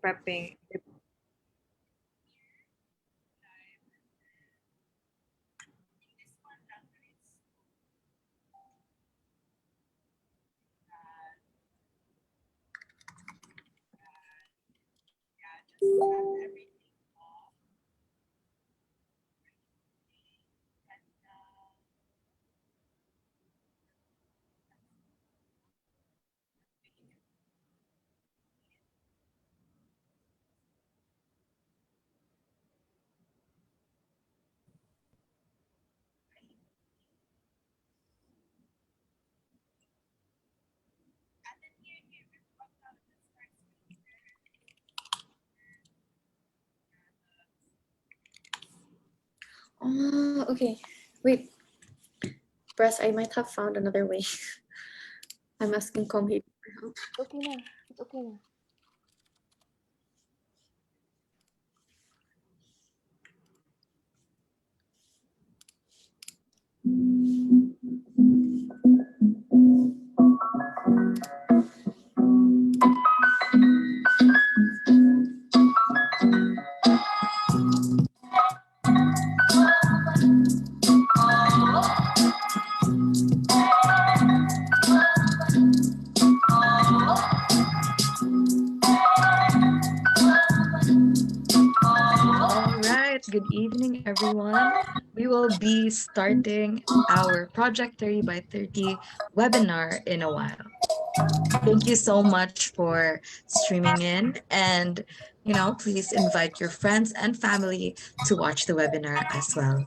prepping. Okay. Wait. Press, I might have found another way. I'm asking Comhit for help. Okay na. It's okay na. All right, good evening, everyone. We will be starting our Project 30 by 30 webinar in a while. Thank you so much for streaming in, and please invite your friends and family to watch the webinar as well.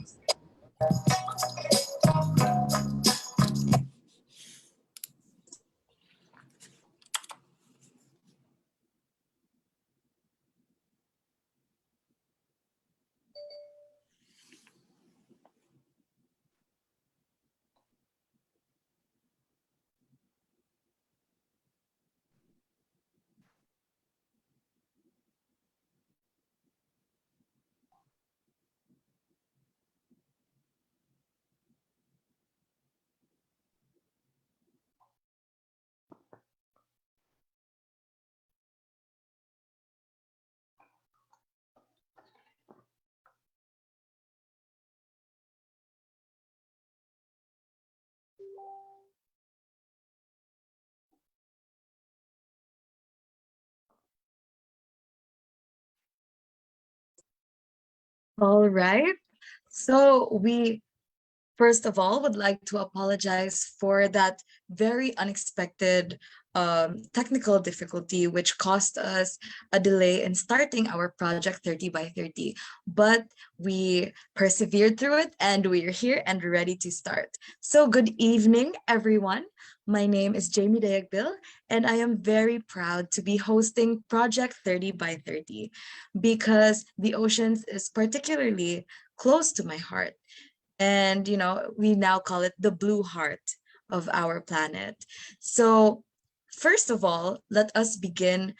All right. So we first of all would like to apologize for that very unexpected technical difficulty, which caused us a delay in starting our project 30 by 30. But we persevered through it and we're here and ready to start. So good evening, everyone. My name is Jamie Dayagbil, and I am very proud to be hosting Project 30 by 30 because the oceans is particularly close to my heart. And we now call it the blue heart of our planet. So first of all, let us begin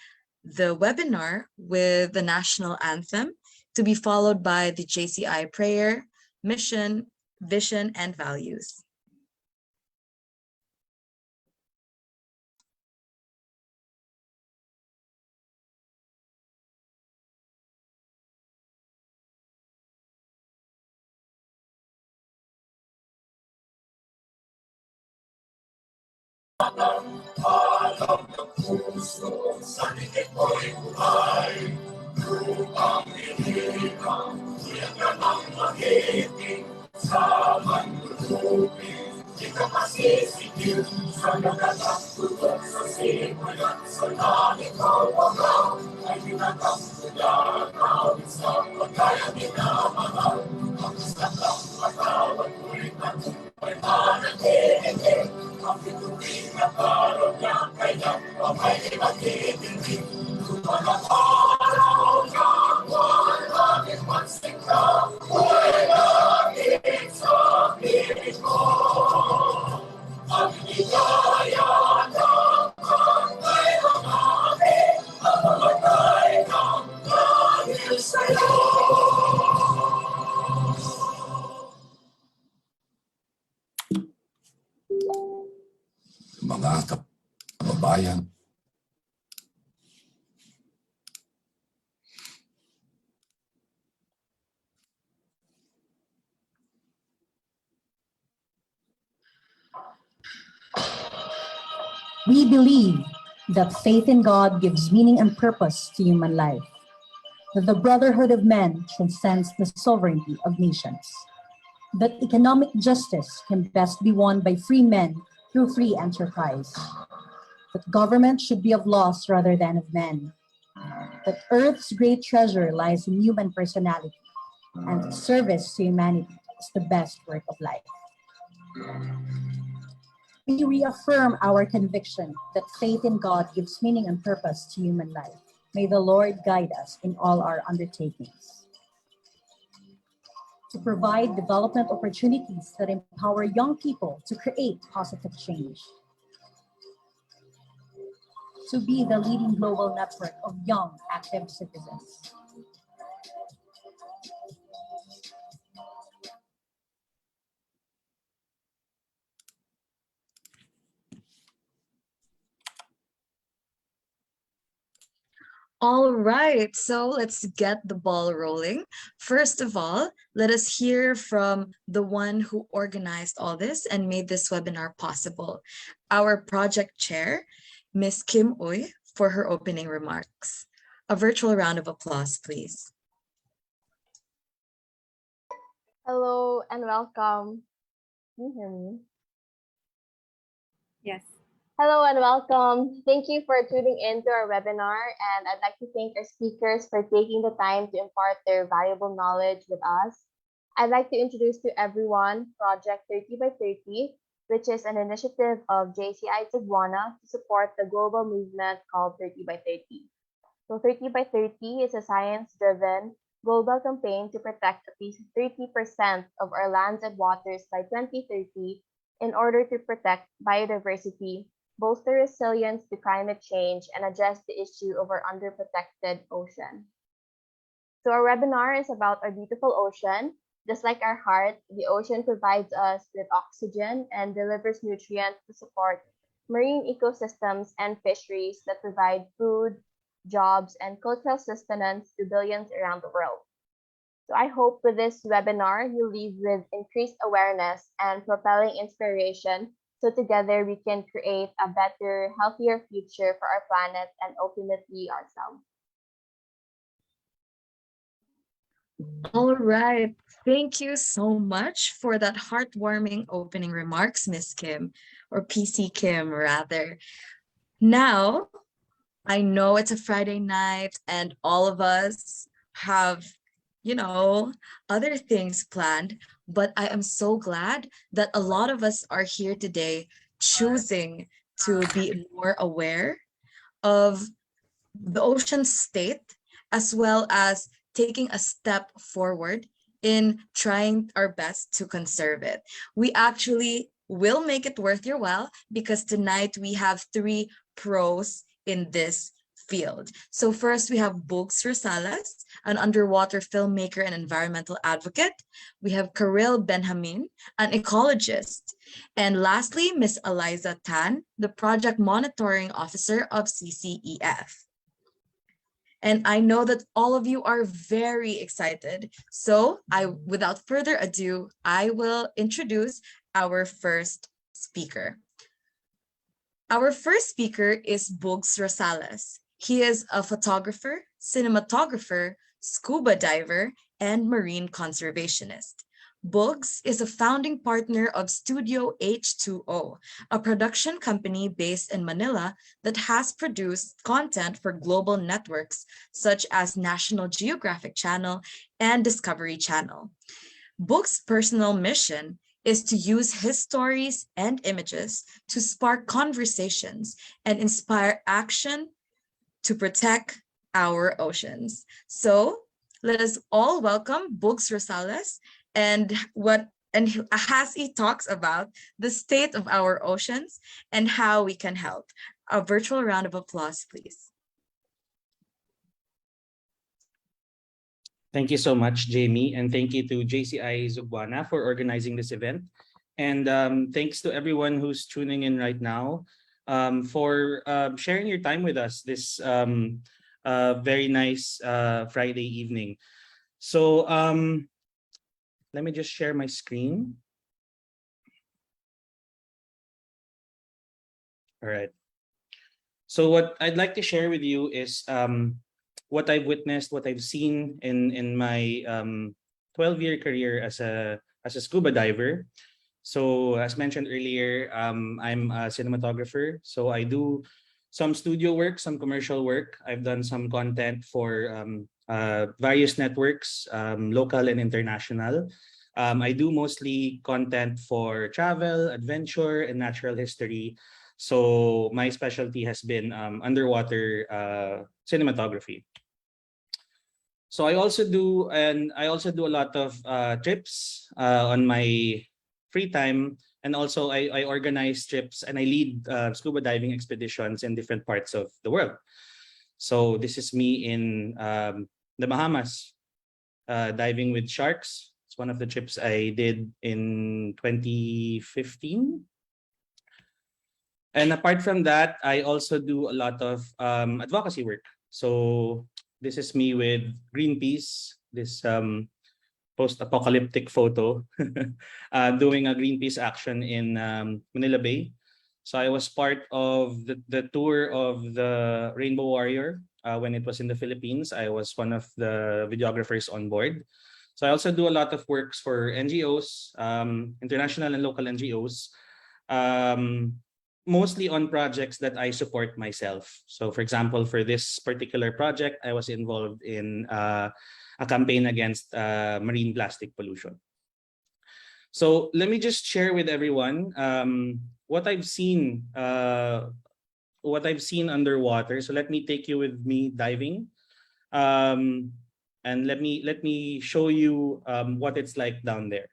the webinar with the national anthem, to be followed by the JCI prayer, mission, vision, and values. Alam ng puso sa likid mo'y buhay. Lupang hinihikang, tiyak na ng magiting. Sa manlulupin, di ka masisigil. Sa nagalang tutok sa simulan, sa langit mo wagaw. Ay tinatang tulagaw, sa pagkaya minamahal. Ang isang matawag mo'y matuloy manatili. Ang pituloy na parang ng kanyang pamay magtitindig. Kung mga araw ng walang ipansika, wala din sa piling mo. Ang ligaya ng kangay mamami, ang mamatay ng dahil sa'yo. Mga kababayan, We believe that faith in God gives meaning and purpose to human life, that the brotherhood of men transcends the sovereignty of nations, that economic justice can best be won by free men through free enterprise, that government should be of laws rather than of men, that Earth's great treasure lies in human personality, and service to humanity is the best work of life. We reaffirm our conviction that faith in God gives meaning and purpose to human life. May the Lord guide us in all our undertakings. To provide development opportunities that empower young people to create positive change. To be the leading global network of young, active citizens. All right, so let's get the ball rolling. First of all, let us hear from the one who organized all this and made this webinar possible, our project chair, Ms. Kim Uy, for her opening remarks. A virtual round of applause, please. Hello and welcome. Can you hear me? Yes. Hello and welcome. Thank you for tuning in to our webinar, and I'd like to thank our speakers for taking the time to impart their valuable knowledge with us. I'd like to introduce to everyone Project 30 by 30, which is an initiative of JCI Cebuana to support the global movement called 30 by 30. So 30 by 30 is a science-driven global campaign to protect at least 30% of our lands and waters by 2030 in order to protect biodiversity, bolster resilience to climate change, and address the issue of our underprotected ocean. So our webinar is about our beautiful ocean. Just like our heart, the ocean provides us with oxygen and delivers nutrients to support marine ecosystems and fisheries that provide food, jobs, and cultural sustenance to billions around the world. So I hope with this webinar, you leave with increased awareness and propelling inspiration so together we can create a better, healthier future for our planet and ultimately ourselves. All right. Thank you so much for that heartwarming opening remarks, Miss Kim, or PC Kim, rather. Now, I know it's a Friday night and all of us have, other things planned, but I am so glad that a lot of us are here today choosing to be more aware of the ocean's state, as well as taking a step forward in trying our best to conserve it. We actually will make it worth your while because tonight we have 3 pros in this field. So first we have Bugs Rosales, an underwater filmmaker and environmental advocate. We have Karil Benjamin, an ecologist. And lastly, Ms. Eliza Tan, the project monitoring officer of CCEF. And I know that all of you are very excited. So without further ado, I will introduce our first speaker. Our first speaker is Bugs Rosales. He is a photographer, cinematographer, scuba diver, and marine conservationist. Bugs is a founding partner of Studio H2O, a production company based in Manila that has produced content for global networks such as National Geographic Channel and Discovery Channel. Bugs' personal mission is to use his stories and images to spark conversations and inspire action to protect our oceans. So let us all welcome Bugs Rosales and as he talks about the state of our oceans and how we can help. A virtual round of applause, please. Thank you so much, Jamie, and thank you to JCI Cebuana for organizing this event. And thanks to everyone who's tuning in right now for sharing your time with us this very nice Friday evening. So let me just share my screen. All right. So what I'd like to share with you is what I've witnessed, what I've seen in my 12-year career as a scuba diver. So as mentioned earlier, I'm a cinematographer. So I do some studio work, some commercial work. I've done some content for various networks, local and international. I do mostly content for travel, adventure, and natural history. So my specialty has been underwater cinematography. So I also do a lot of trips on my free time, and also I organize trips and I lead scuba diving expeditions in different parts of the world. So this is me in the Bahamas, diving with sharks. It's one of the trips I did in 2015. And apart from that, I also do a lot of advocacy work. So this is me with Greenpeace, this post-apocalyptic photo, doing a Greenpeace action in Manila Bay. So I was part of the tour of the Rainbow Warrior when it was in the Philippines. I was one of the videographers on board. So I also do a lot of works for NGOs, international and local NGOs, mostly on projects that I support myself. So for example, for this particular project, I was involved in a campaign against marine plastic pollution. So let me just share with everyone what I've seen underwater. So let me take you with me diving, and let me show you what it's like down there.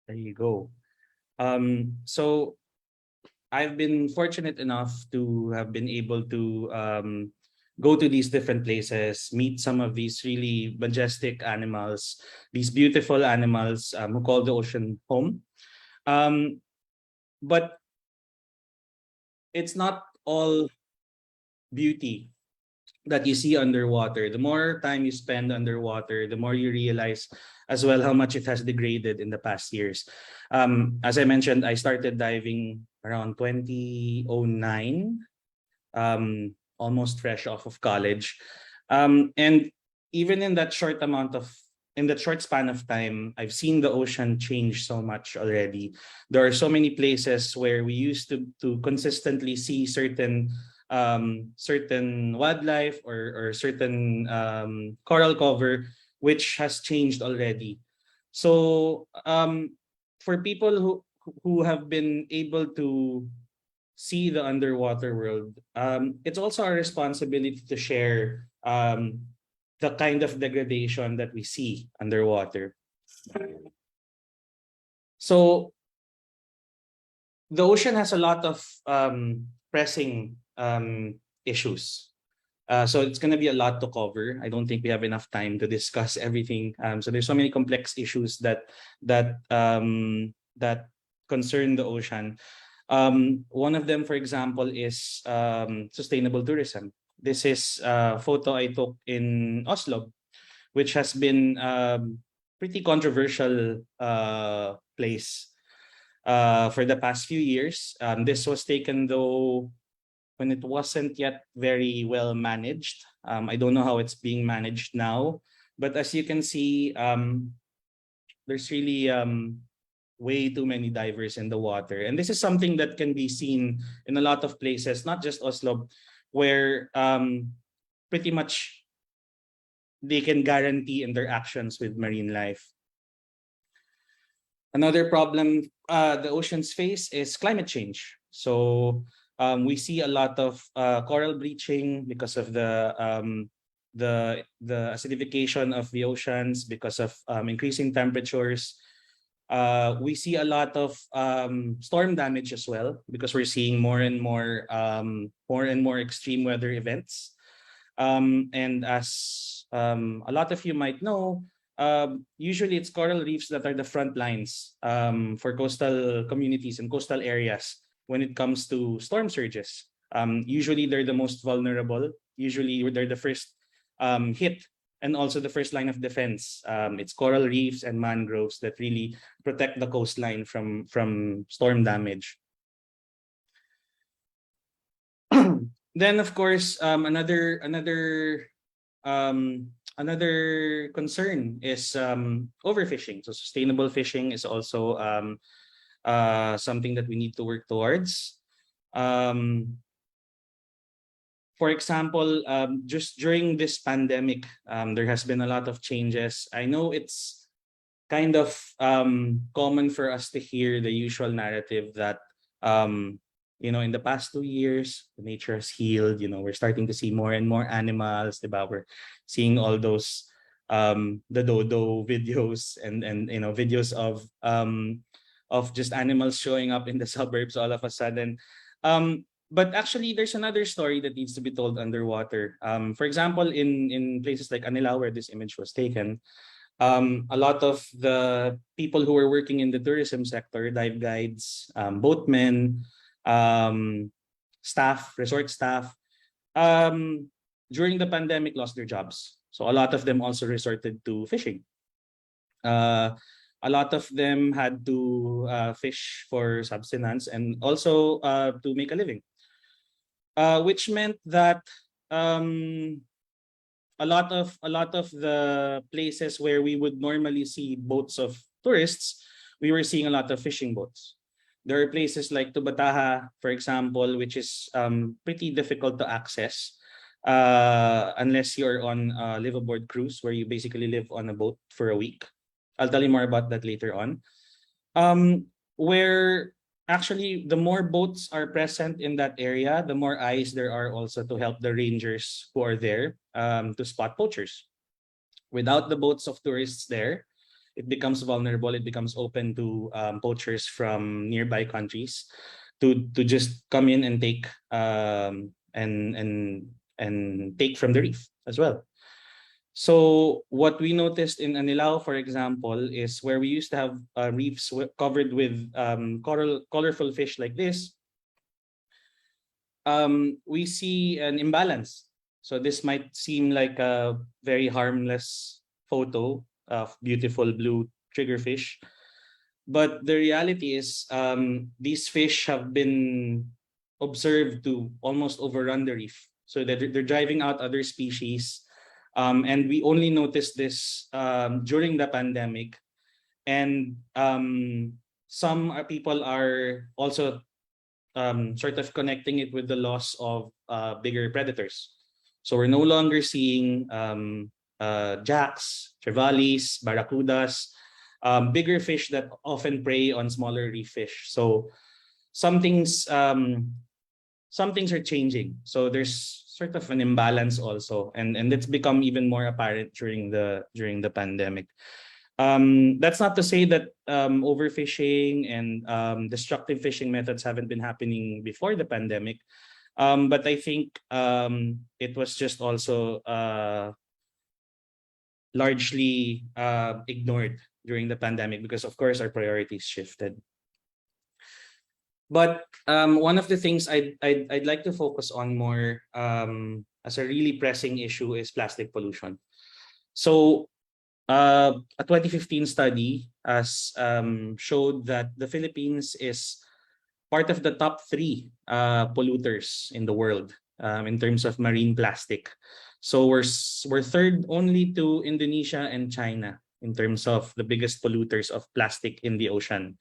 There you go. So I've been fortunate enough to have been able to go to these different places, meet some of these really majestic animals, these beautiful animals who call the ocean home. But it's not all beauty that you see underwater. The more time you spend underwater, the more you realize as well how much it has degraded in the past years. As I mentioned, I started diving around 2009, almost fresh off of college. And even in that short span of time, I've seen the ocean change so much already. There are so many places where we used to consistently see certain wildlife or certain coral cover, which has changed already. So for people who have been able to see the underwater world, it's also our responsibility to share the kind of degradation that we see underwater. So the ocean has a lot of pressing issues. So it's going to be a lot to cover. I don't think we have enough time to discuss everything. So there's so many complex issues that concern the ocean. One of them, for example, is sustainable tourism. This is a photo I took in Oslo, which has been pretty controversial place for the past few years. This was taken though when it wasn't yet very well managed. I don't know how it's being managed now, but as you can see, there's really way too many divers in the water. And this is something that can be seen in a lot of places, not just Oslo, where pretty much they can guarantee interactions with marine life. Another problem the oceans face is climate change. So we see a lot of coral bleaching because of the acidification of the oceans, because of increasing temperatures. We see a lot of storm damage as well, because we're seeing more and more extreme weather events. And as a lot of you might know, usually it's coral reefs that are the front lines for coastal communities and coastal areas when it comes to storm surges. Usually they're the most vulnerable. Usually they're the first hit and also the first line of defense. It's coral reefs and mangroves that really protect the coastline from storm damage. Then, of course, another concern is overfishing. So sustainable fishing is also something that we need to work towards. For example, just during this pandemic, there has been a lot of changes. I know it's kind of common for us to hear the usual narrative that in the past 2 years, nature has healed. We're starting to see more and more animals. We're seeing all those the dodo videos and videos of just animals showing up in the suburbs all of a sudden. But actually, there's another story that needs to be told underwater. For example, in places like Anilao, where this image was taken, a lot of the people who were working in the tourism sector, dive guides, boatmen, staff, resort staff, during the pandemic lost their jobs. So a lot of them also resorted to fishing. A lot of them had to fish for subsistence and also to make a living, which meant that a lot of the places where we would normally see boats of tourists, we were seeing a lot of fishing boats. There are places like Tubataha, for example, which is pretty difficult to access unless you're on a live-aboard cruise, where you basically live on a boat for a week. I'll tell you more about that later on. Where actually the more boats are present in that area, the more eyes there are also to help the rangers who are there to spot poachers. Without the boats of tourists there, it becomes vulnerable. It becomes open to poachers from nearby countries to just come in and take and take from the reef as well. So what we noticed in Anilao, for example, is where we used to have reefs covered with colorful fish like this. We see an imbalance. So this might seem like a very harmless photo of beautiful blue triggerfish, but the reality is these fish have been observed to almost overrun the reef. So they're driving out other species. And we only noticed this during the pandemic. And some people are also sort of connecting it with the loss of bigger predators. So we're no longer seeing jacks, trevallies, barracudas, bigger fish that often prey on smaller reef fish. So some things are changing. So there's sort of an imbalance also, and it's become even more apparent during the pandemic. That's not to say that overfishing and destructive fishing methods haven't been happening before the pandemic. But I think it was just also largely ignored during the pandemic because, of course, our priorities shifted. But one of the things I'd like to focus on more as a really pressing issue is plastic pollution. So a 2015 study has showed that the Philippines is part of the top 3 polluters in the world in terms of marine plastic. So we're third only to Indonesia and China in terms of the biggest polluters of plastic in the ocean.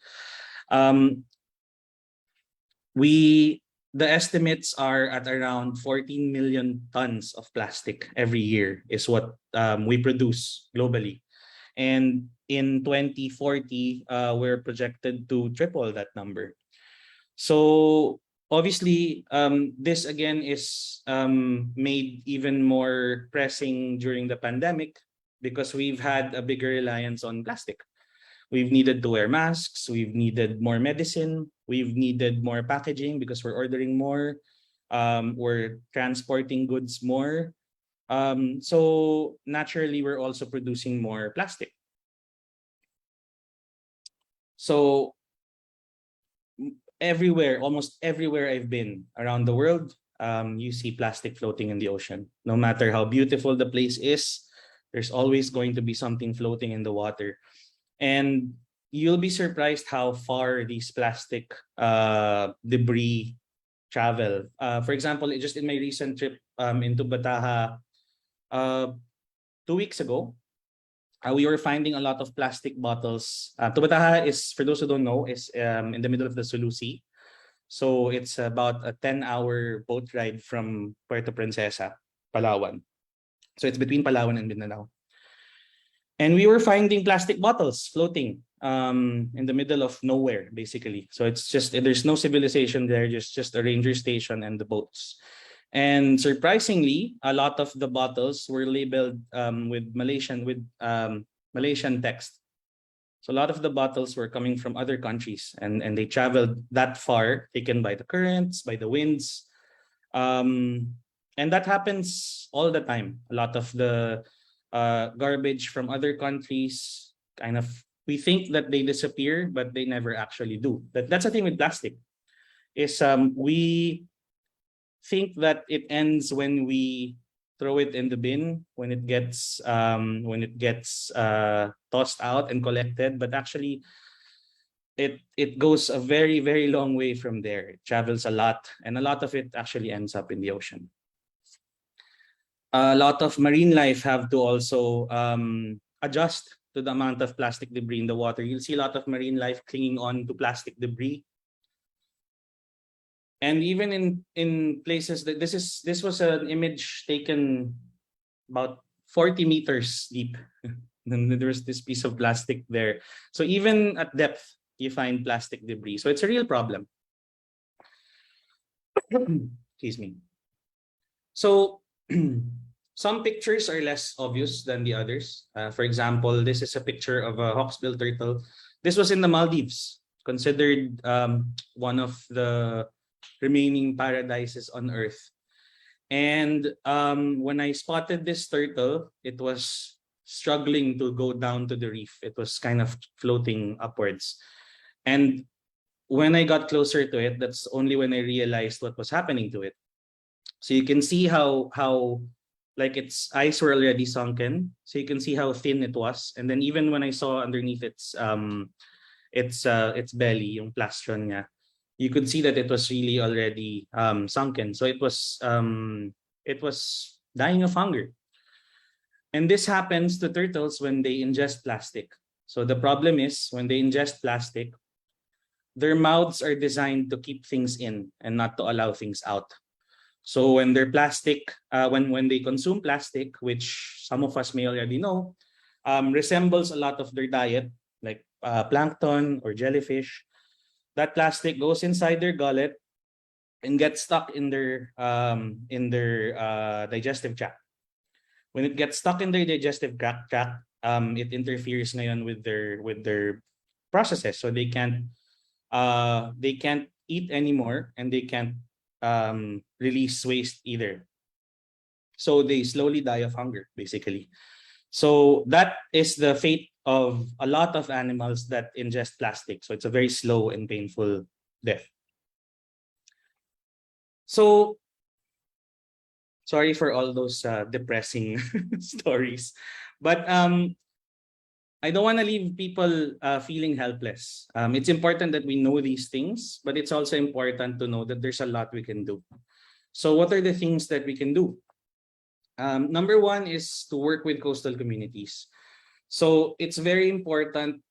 The estimates are at around 14 million tons of plastic every year is what we produce globally. And in 2040, we're projected to triple that number. So obviously, this again is made even more pressing during the pandemic because we've had a bigger reliance on plastic. We've needed to wear masks, we've needed more medicine, we've needed more packaging because we're ordering more, we're transporting goods more. So naturally, we're also producing more plastic. So almost everywhere I've been around the world, you see plastic floating in the ocean. No matter how beautiful the place is, there's always going to be something floating in the water. And you'll be surprised how far these plastic debris travel. For example, just in my recent trip into Bataha 2 weeks ago, we were finding a lot of plastic bottles. Tubataha is, for those who don't know, is in the middle of the Sulu Sea. So it's about a 10-hour boat ride from Puerto Princesa, Palawan. So it's between Palawan and Mindanao. And we were finding plastic bottles floating in the middle of nowhere, basically. So it's just, there's no civilization there, just a ranger station and the boats. And surprisingly, a lot of the bottles were labeled with Malaysian text. So a lot of the bottles were coming from other countries, and they traveled that far, taken by the currents, by the winds. And that happens all the time. A lot of the garbage from other countries, we think that they disappear, but they never actually do. That's the thing with plastic, is we think that it ends when we throw it in the bin, when it gets tossed out and collected, but actually it goes a very, very long way from there. It travels a lot, and a lot of it actually ends up in the ocean. A lot of marine life have to also adjust to the amount of plastic debris in the water. You'll see a lot of marine life clinging on to plastic debris. And even in places that this was an image taken about 40 meters deep. And there was this piece of plastic there. So even at depth, you find plastic debris. So it's a real problem. Excuse me. So some pictures are less obvious than the others. For example, this is a picture of a hawksbill turtle. This was in the Maldives, considered one of the remaining paradises on Earth. And when I spotted this turtle, it was struggling to go down to the reef. It was kind of floating upwards. And when I got closer to it, that's only when I realized what was happening to it. So you can see how like its eyes were already sunken. So you can see how thin it was. And then even when I saw underneath its belly, yung plastron niya, you could see that it was really already sunken. So it was dying of hunger. And this happens to turtles when they ingest plastic. So the problem is when they ingest plastic, their mouths are designed to keep things in and not to allow things out. So when they're plastic, when they consume plastic, which some of us may already know, resembles a lot of their diet, like plankton or jellyfish. That plastic goes inside their gullet and gets stuck in their digestive tract. When it gets stuck in their digestive tract, it interferes ngayon with their processes, so they can't eat anymore and they can't release waste either. So they slowly die of hunger, basically. So that is the fate of a lot of animals that ingest plastic. So it's a very slow and painful death. So sorry for all those depressing stories, but I don't want to leave people feeling helpless. It's important that we know these things, but it's also important to know that there's a lot we can do. So what are the things that we can do? Number one is to work with coastal communities. So it's very important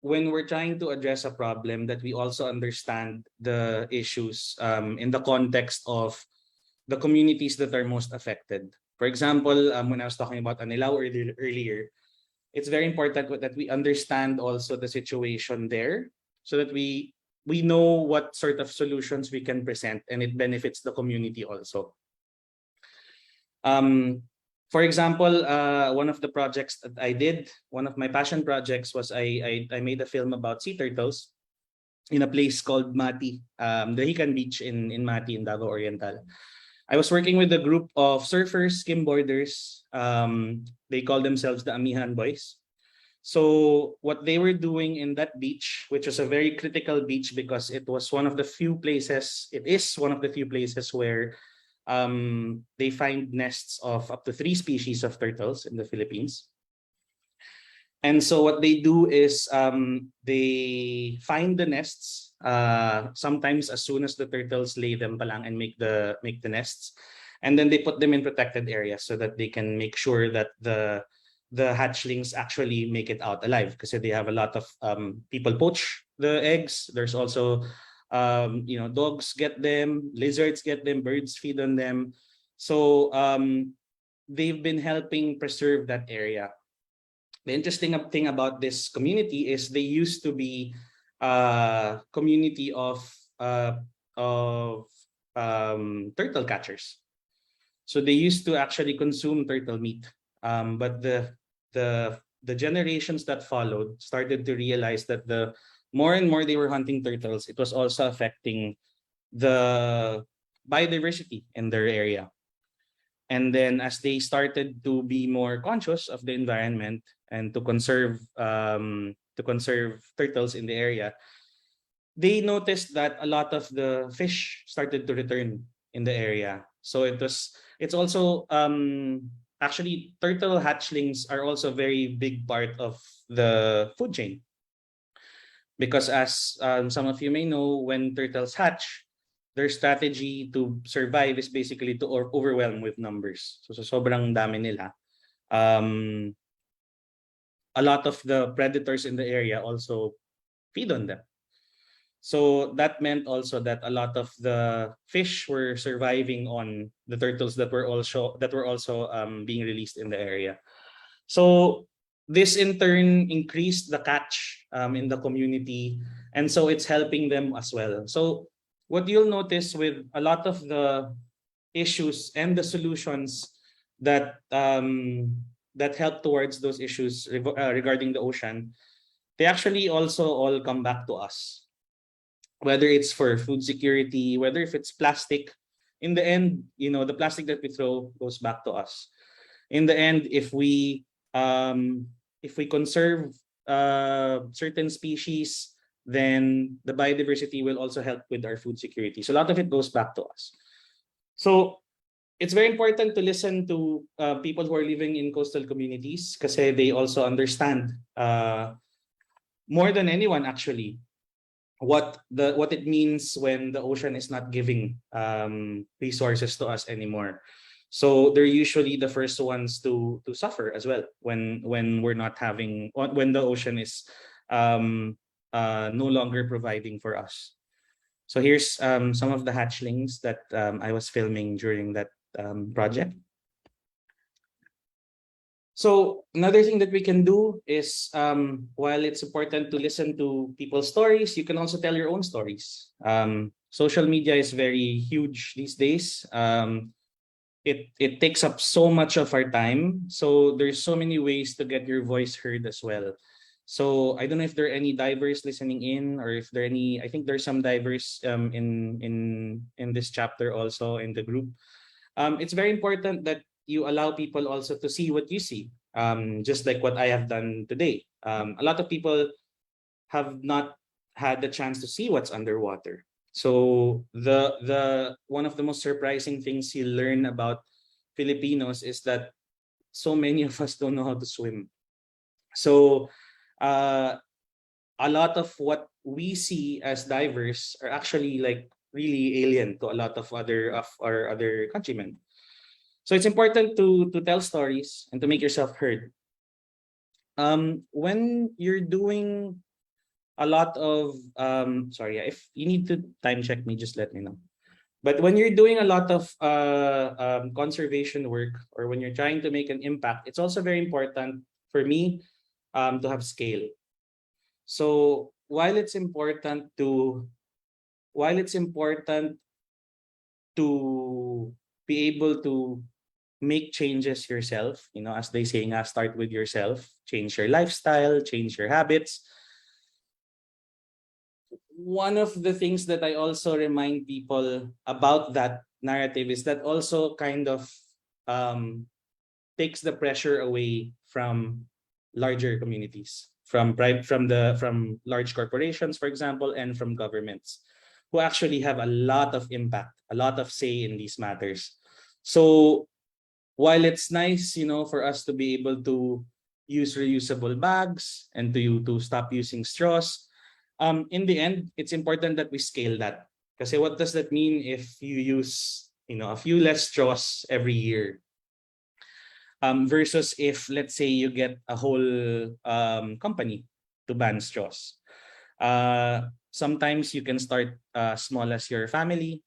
when we're trying to address a problem that we also understand the issues in the context of the communities that are most affected. For example, when I was talking about Anilao earlier, it's very important that we understand also the situation there so that we know what sort of solutions we can present and it benefits the community also. For example, one of the projects that I did, one of my passion projects was I made a film about sea turtles in a place called Mati, the Hican Beach in Mati in Davao Oriental. I was working with a group of surfers, skimboarders. They call themselves the Amihan Boys. So what they were doing in that beach, which was a very critical beach because it was one of the few places, it is one of the few places where they find nests of up to 3 species of turtles in the Philippines. And so what they do is they find the nests sometimes as soon as the turtles lay them palang and make the nests, and then they put them in protected areas so that they can make sure that the hatchlings actually make it out alive, because they have a lot of people poach the eggs. There's also dogs get them, lizards get them, birds feed on them. So they've been helping preserve that area. The interesting thing about this community is they used to be a community of turtle catchers. So they used to actually consume turtle meat. But the generations that followed started to realize that the more and more they were hunting turtles, it was also affecting the biodiversity in their area. And then as they started to be more conscious of the environment and to conserve turtles in the area, they noticed that a lot of the fish started to return in the area. So it's also actually turtle hatchlings are also a very big part of the food chain. Because as some of you may know, when turtles hatch, their strategy to survive is basically to overwhelm with numbers. So sobrang dami nila. A lot of the predators in the area also feed on them. So that meant also that a lot of the fish were surviving on the turtles that were also being released in the area. So this in turn increased the catch in the community, and so it's helping them as well. So what you'll notice with a lot of the issues and the solutions that help towards those issues regarding the ocean, they actually also all come back to us. Whether it's for food security, whether if it's plastic, in the end, the plastic that we throw goes back to us. In the end, if we conserve certain species, then the biodiversity will also help with our food security. So a lot of it goes back to us. So it's very important to listen to people who are living in coastal communities because they also understand more than anyone actually what it means when the ocean is not giving resources to us anymore. So they're usually the first ones to suffer as well when the ocean is no longer providing for us. So here's some of the hatchlings that I was filming during that project. So another thing that we can do is, while it's important to listen to people's stories, you can also tell your own stories. Social media is very huge these days. It takes up so much of our time. So there's so many ways to get your voice heard as well. So I don't know if there are any divers listening in, or if there are any. I think there's some divers in this chapter also in the group. It's very important that you allow people also to see what you see. Just like what I have done today. A lot of people have not had the chance to see what's underwater. So the one of the most surprising things you learn about Filipinos is that so many of us don't know how to swim. So uh, a lot of what we see as divers are actually like really alien to a lot of our other countrymen. So it's important to tell stories and to make yourself heard. When you're doing a lot of sorry, if you need to time check me, just let me know. But when you're doing a lot of conservation work, or when you're trying to make an impact, it's also very important for me to have scale. So while it's important to be able to make changes yourself, as they say, start with yourself, change your lifestyle, change your habits. One of the things that I also remind people about that narrative is that also kind of takes the pressure away from larger communities, from large corporations, for example, and from governments, who actually have a lot of impact, a lot of say in these matters. So while it's nice, for us to be able to use reusable bags and to stop using straws, in the end, it's important that we scale that. Because what does that mean if you use, a few less straws every year? Versus if, let's say, you get a whole company to ban straws. Sometimes you can start small as your family.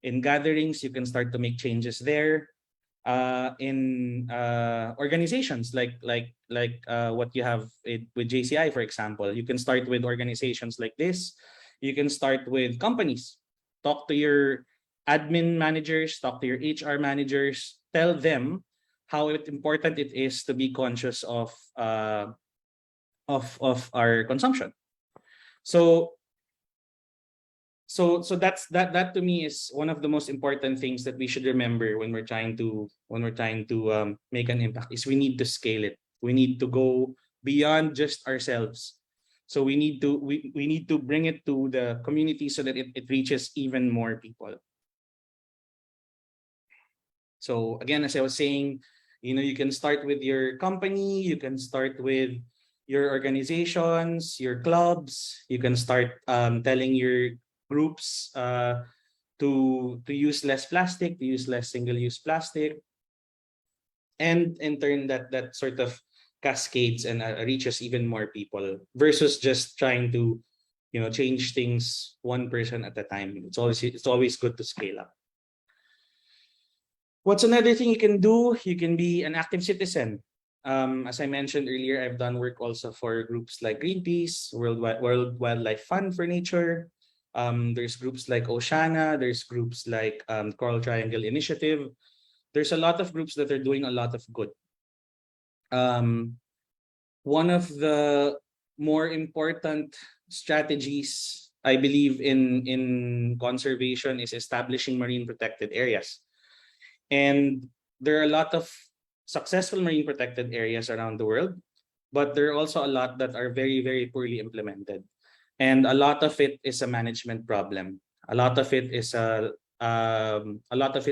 In gatherings, you can start to make changes there. In organizations like what you have with JCI, for example, you can start with organizations like this. You can start with companies. Talk to your admin managers, talk to your HR managers, tell them how important it is to be conscious of our consumption. So that to me is one of the most important things that we should remember when we're trying to make an impact, is we need to scale it. We need to go beyond just ourselves. So we need to bring it to the community so that it reaches even more people. So again, as I was saying, you can start with your company, you can start with your organizations, your clubs. You can start telling your groups to use less plastic, to use less single-use plastic, and in turn that sort of cascades and reaches even more people, versus just trying to change things one person at a time. It's always good to scale up. What's another thing you can do? You can be an active citizen. As I mentioned earlier, I've done work also for groups like Greenpeace, World Wildlife Fund for Nature. There's groups like Oceana. There's groups like Coral Triangle Initiative. There's a lot of groups that are doing a lot of good. One of the more important strategies, I believe, in conservation is establishing marine protected areas. And there are a lot of successful marine protected areas around the world, but there are also a lot that are very, very poorly implemented. And a lot of it is a management problem. A lot of it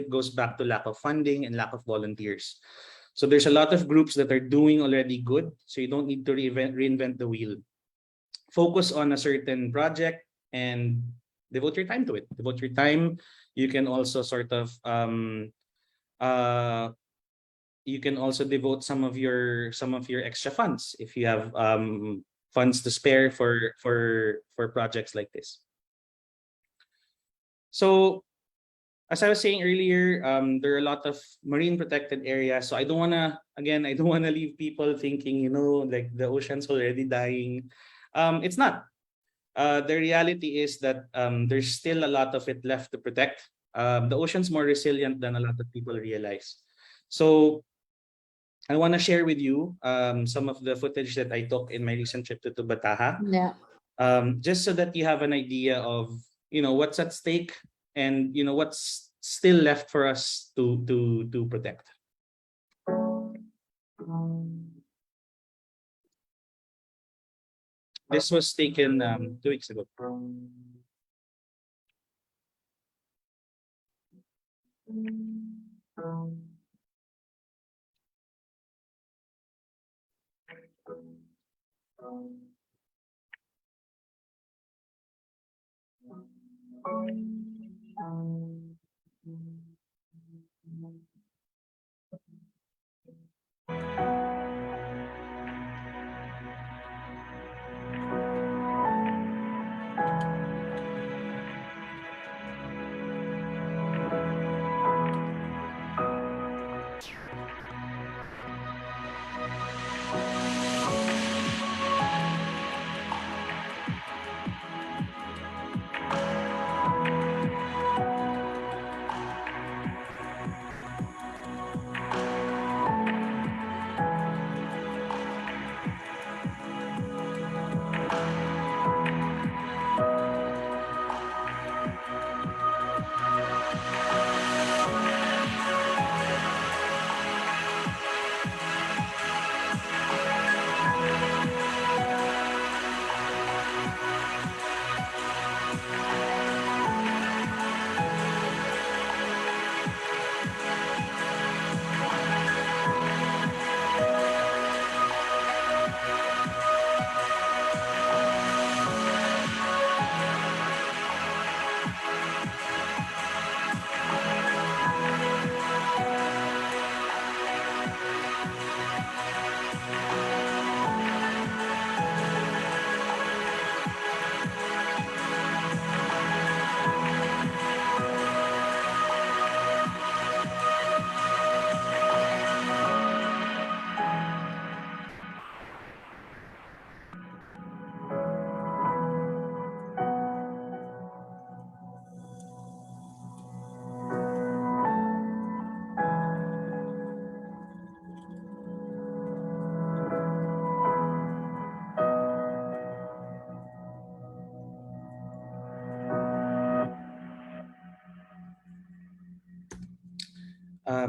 goes back to lack of funding and lack of volunteers. So there's a lot of groups that are doing already good, so you don't need to reinvent the wheel. Focus on a certain project and devote your time to it. Devote your time. You can also sort of you can also devote some of your extra funds if you have funds to spare for projects like this. So as I was saying earlier, there are a lot of marine protected areas. So I don't wanna leave people thinking, like the ocean's already dying. It's not. The reality is that there's still a lot of it left to protect. The ocean's more resilient than a lot of people realize. So I want to share with you some of the footage that I took in my recent trip to Bataha, Yeah. just so that you have an idea of what's at stake and what's still left for us to protect. This was taken 2 weeks ago.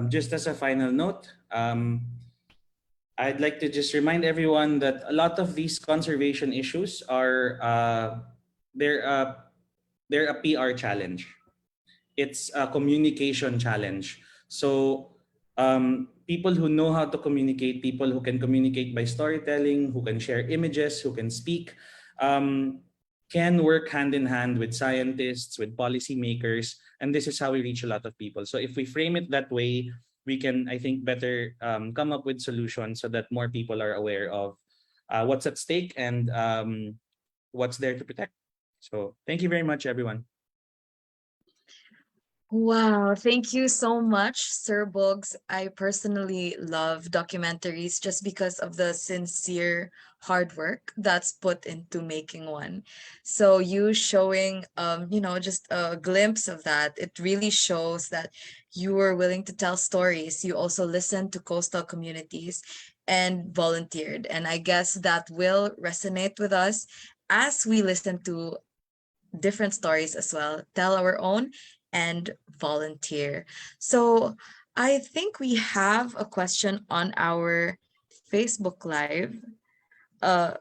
Just as a final note, I'd like to just remind everyone that a lot of these conservation issues are they're uh, they're a PR challenge. It's a communication challenge. So people who know how to communicate, people who can communicate by storytelling, who can share images, who can speak, um, can work hand in hand with scientists, with policymakers, and this is how we reach a lot of people. So if we frame it that way, we can, I think, better come up with solutions so that more people are aware of what's at stake and what's there to protect. So thank you very much, everyone. Wow, thank you so much, Sir Boggs. I personally love documentaries just because of the sincere hard work that's put into making one. So you showing just a glimpse of that, it really shows that you were willing to tell stories. You also listened to coastal communities and volunteered. And I guess that will resonate with us as we listen to different stories as well, tell our own and volunteer. So I think we have a question on our Facebook Live. Uh,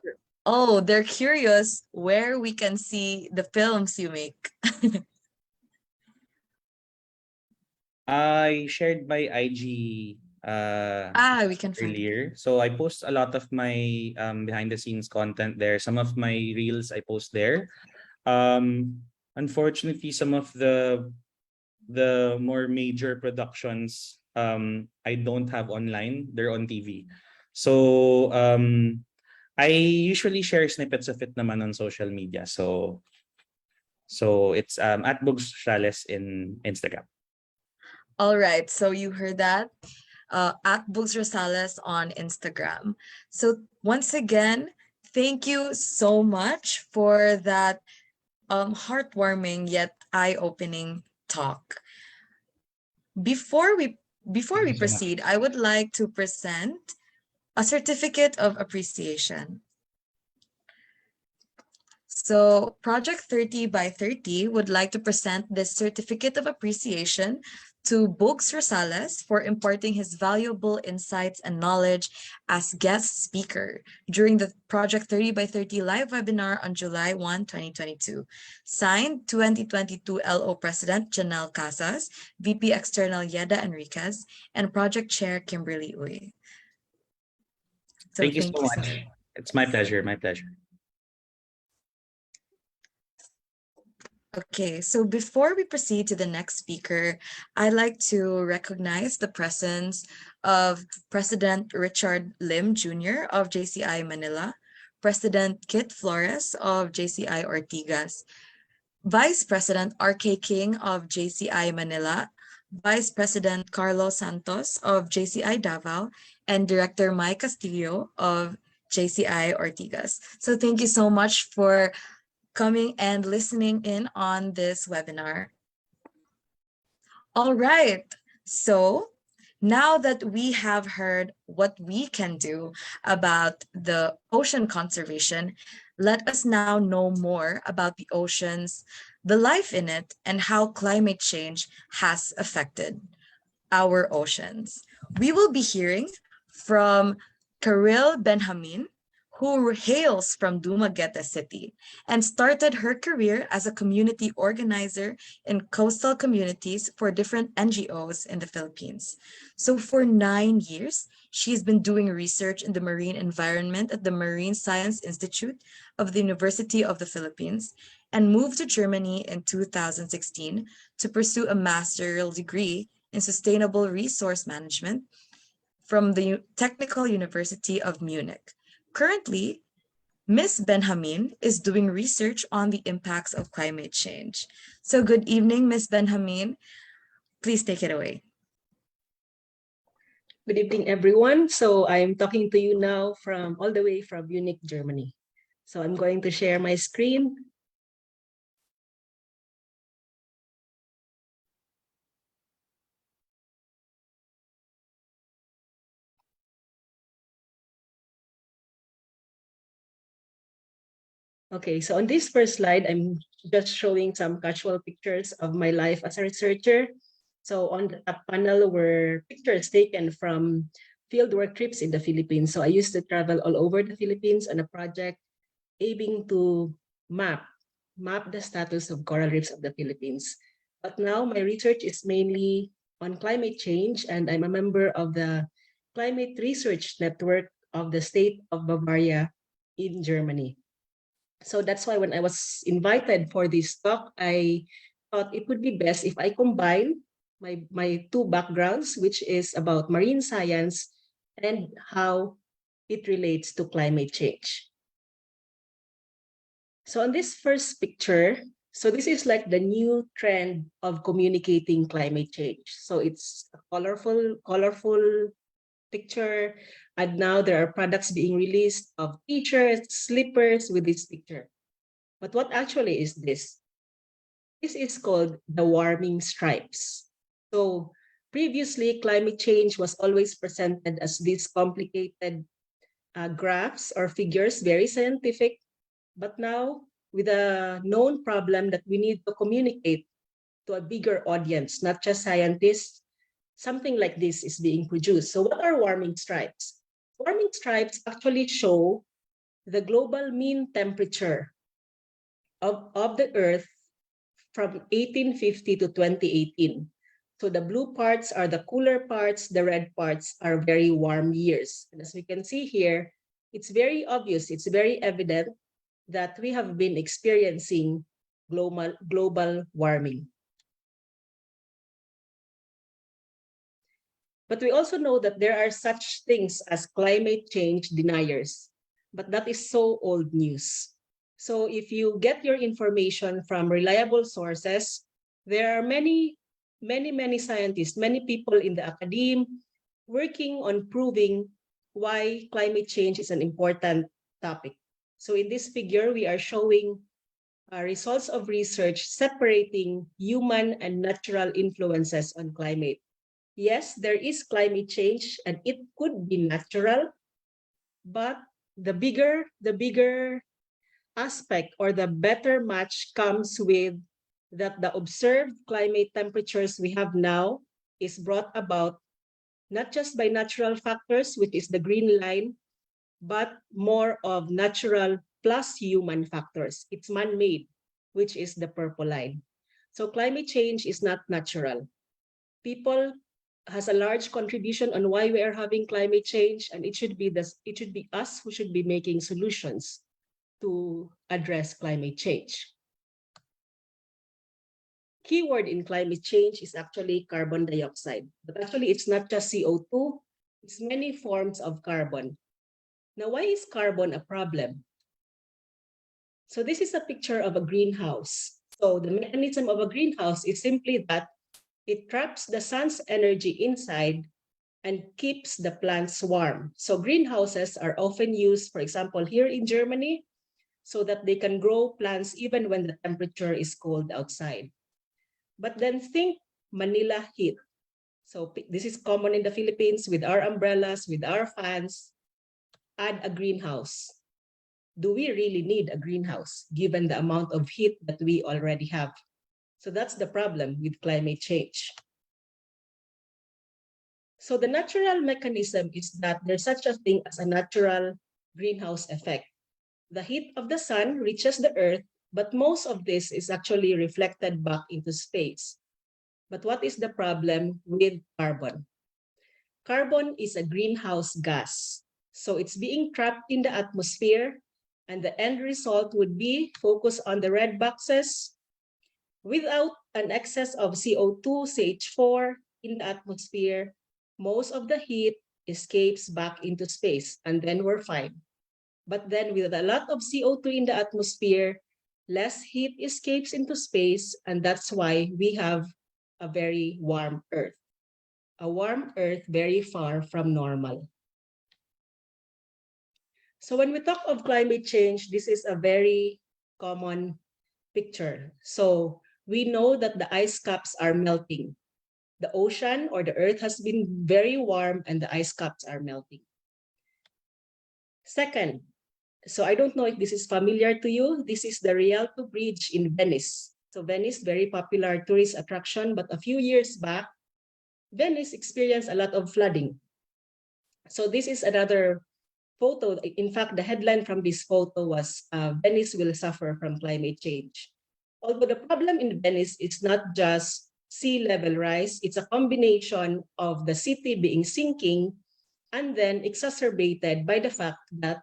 oh, they're curious where we can see the films you make. I shared my IG We can find it. earlier. So I post a lot of my behind the scenes content there. Some of my reels I post there. Unfortunately, some of the more major productions I don't have online. They're on TV. So I usually share snippets of it naman on social media. So it's at Bugs Chales in Instagram. All right, so you heard that at Books Rosales on Instagram. So once again, thank you so much for that heartwarming yet eye-opening talk. Before we before we Thank you so much. proceed, I would like to present a certificate of appreciation. So Project 30 by 30 would like to present this certificate of appreciation to Bugs Rosales for imparting his valuable insights and knowledge as guest speaker during the Project 30 by 30 live webinar on July 1, 2022. Signed, 2022 LO President Janelle Casas, VP External Yeda Enriquez, and Project Chair Kimberly Uy. So Thank you so much. much. It's my pleasure. My pleasure. Okay, so before we proceed to the next speaker, I'd like to recognize the presence of President Richard Lim Jr. of JCI Manila, President Kit Flores of JCI Ortigas, Vice President RK King of JCI Manila, Vice President Carlos Santos of JCI Davao, and Director Mike Castillo of JCI Ortigas. So thank you so much for coming and listening in on this webinar. All right, so now that we have heard what we can do about the ocean conservation, let us now know more about the oceans, the life in it, and how climate change has affected our oceans. We will be hearing from Karil Benjamin, who hails from Dumaguete City and started her career as a community organizer in coastal communities for different NGOs in the Philippines. So for 9 years, she's been doing research in the marine environment at the Marine Science Institute of the University of the Philippines and moved to Germany in 2016 to pursue a master's degree in sustainable resource management from the Technical University of Munich. Currently, Ms. Benjamin is doing research on the impacts of climate change. So good evening, Ms. Benjamin. Please take it away. Good evening, everyone. So I'm talking to you now from all the way from Munich, Germany. So I'm going to share my screen. Okay, so on this first slide, I'm just showing some casual pictures of my life as a researcher. So on the top panel were pictures taken from fieldwork trips in the Philippines. So I used to travel all over the Philippines on a project aiming to map the status of coral reefs of the Philippines. But now my research is mainly on climate change, and I'm a member of the Climate Research Network of the state of Bavaria in Germany. So that's why when I was invited for this talk, I thought it would be best if I combine my two backgrounds, which is about marine science and how it relates to climate change. So on this first picture, so this is like the new trend of communicating climate change. So it's a colorful picture. And now there are products being released of t-shirts, slippers with this picture. But what actually is this? This is called the warming stripes. So previously, climate change was always presented as these complicated graphs or figures, very scientific. But now, with a known problem that we need to communicate to a bigger audience, not just scientists, something like this is being produced. So what are warming stripes? Warming stripes actually show the global mean temperature of the Earth from 1850 to 2018. So the blue parts are the cooler parts, the red parts are very warm years. And as we can see here, it's very obvious, it's very evident that we have been experiencing global warming. But we also know that there are such things as climate change deniers, but that is so old news. So if you get your information from reliable sources, there are many scientists, many people in the academe working on proving why climate change is an important topic. So in this figure, we are showing results of research separating human and natural influences on climate. yes, there is climate change and it could be natural, but the bigger aspect or the better match comes with that the observed climate temperatures we have now is brought about not just by natural factors, which is the green line, but more of natural plus human factors. It's man-made, which is the purple line. So climate change is not natural. People has a large contribution on why we are having climate change, and it should be us who should be making solutions to address climate change. Keyword in climate change is actually carbon dioxide, but actually it's not just CO2, it's many forms of carbon. Now, why is carbon a problem? So this is a picture of a greenhouse. So the mechanism of a greenhouse is simply that it traps the sun's energy inside and keeps the plants warm. So greenhouses are often used, for example, here in Germany, so that they can grow plants even when the temperature is cold outside. But then think Manila heat. So this is common in the Philippines with our umbrellas, with our fans. Add a greenhouse. Do we really need a greenhouse given the amount of heat that we already have? So that's the problem with climate change. So the natural mechanism is that there's such a thing as a natural greenhouse effect. The heat of the sun reaches the earth, but most of this is actually reflected back into space. But what is the problem with carbon? Carbon is a greenhouse gas. So it's being trapped in the atmosphere, and the end result would be focus on the red boxes. Without an excess of CO2, CH4 in the atmosphere, most of the heat escapes back into space, and then we're fine. But then with a lot of CO2 in the atmosphere, less heat escapes into space, and that's why we have a very warm Earth. A warm Earth very far from normal. So when we talk of climate change, this is a very common picture. So we know that the ice caps are melting. The ocean or the Earth has been very warm and the ice caps are melting. Second, so I don't know if this is familiar to you. This is the Rialto Bridge in Venice. So Venice, very popular tourist attraction, but a few years back, Venice experienced a lot of flooding. So this is another photo. In fact, the headline from this photo was Venice will suffer from climate change. Although the problem in Venice is not just sea level rise, it's a combination of the city being sinking and then exacerbated by the fact that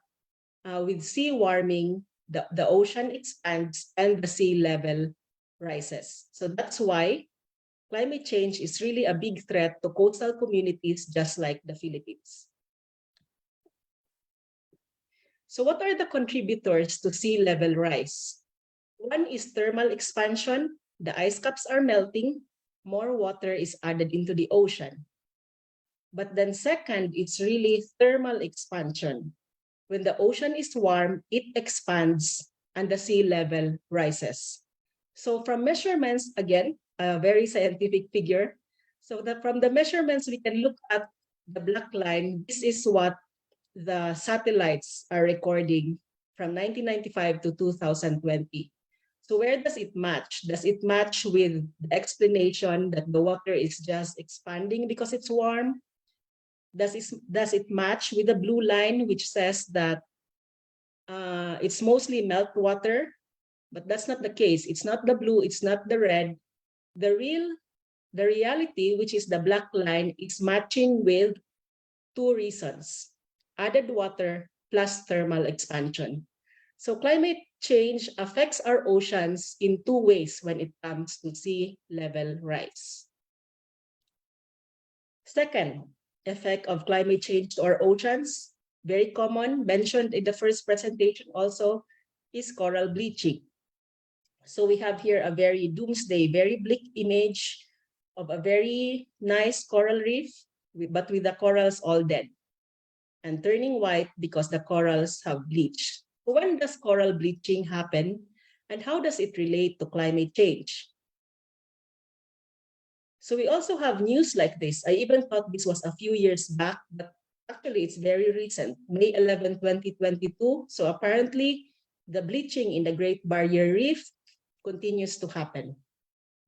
with sea warming, the ocean expands and the sea level rises. So that's why climate change is really a big threat to coastal communities just like the Philippines. So what are the contributors to sea level rise? One is thermal expansion. The ice caps are melting, more water is added into the ocean. But then second, it's really thermal expansion. When the ocean is warm, it expands and the sea level rises. So from measurements, again, a very scientific figure. So that from the measurements, we can look at the black line. This is what the satellites are recording from 1995 to 2020. So where does it match? Does it match with the explanation that the water is just expanding because it's warm? Does it match with the blue line, which says that it's mostly meltwater? But that's not the case. It's not the blue, it's not the red. The reality, which is the black line, is matching with two reasons: added water plus thermal expansion. So climate change affects our oceans in two ways when it comes to sea level rise. Second effect of climate change to our oceans, very common, mentioned in the first presentation also, is coral bleaching. So we have here a very doomsday, very bleak image of a very nice coral reef, but with the corals all dead and turning white because the corals have bleached. When does coral bleaching happen, and how does it relate to climate change? So we also have news like this. I even thought this was a few years back, but actually it's very recent, May 11, 2022. So apparently the bleaching in the Great Barrier Reef continues to happen.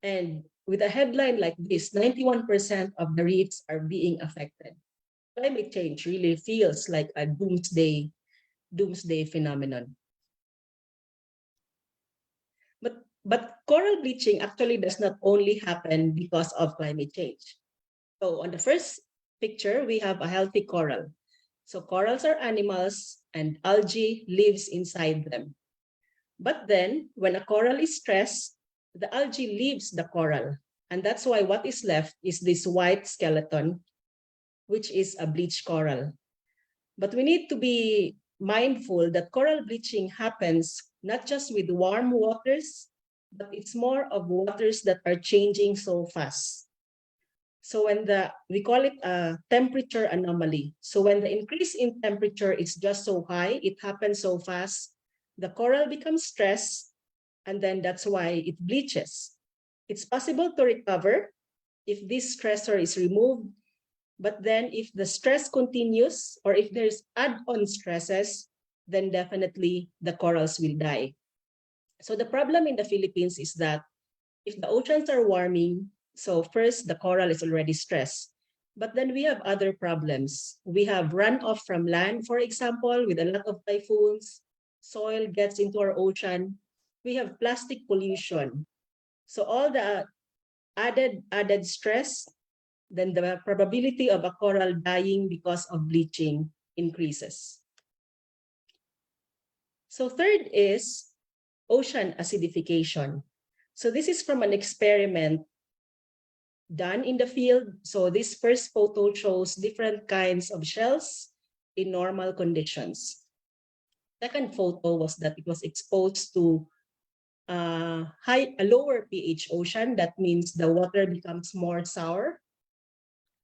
And with a headline like this, 91% of the reefs are being affected. Climate change really feels like a doomsday phenomenon. But coral bleaching actually does not only happen because of climate change. So on the first picture, we have a healthy coral. So corals are animals and algae lives inside them. But then when a coral is stressed, the algae leaves the coral. And that's why what is left is this white skeleton, which is a bleached coral. But we need to be mindful that coral bleaching happens not just with warm waters, but it's more of waters that are changing so fast. So when we call it a temperature anomaly. So when the increase in temperature is just so high, it happens so fast, the coral becomes stressed, and then that's why it bleaches. It's possible to recover if this stressor is removed, but then if the stress continues or if there's add-on stresses, then definitely the corals will die. So the problem in the Philippines is that if the oceans are warming, so first the coral is already stressed, but then we have other problems. We have runoff from land, for example, with a lot of typhoons, soil gets into our ocean. We have plastic pollution. So all the added stress, then the probability of a coral dying because of bleaching increases. So third is ocean acidification. So this is from an experiment done in the field. So this first photo shows different kinds of shells in normal conditions. Second photo was that it was exposed to a lower pH ocean. That means the water becomes more sour.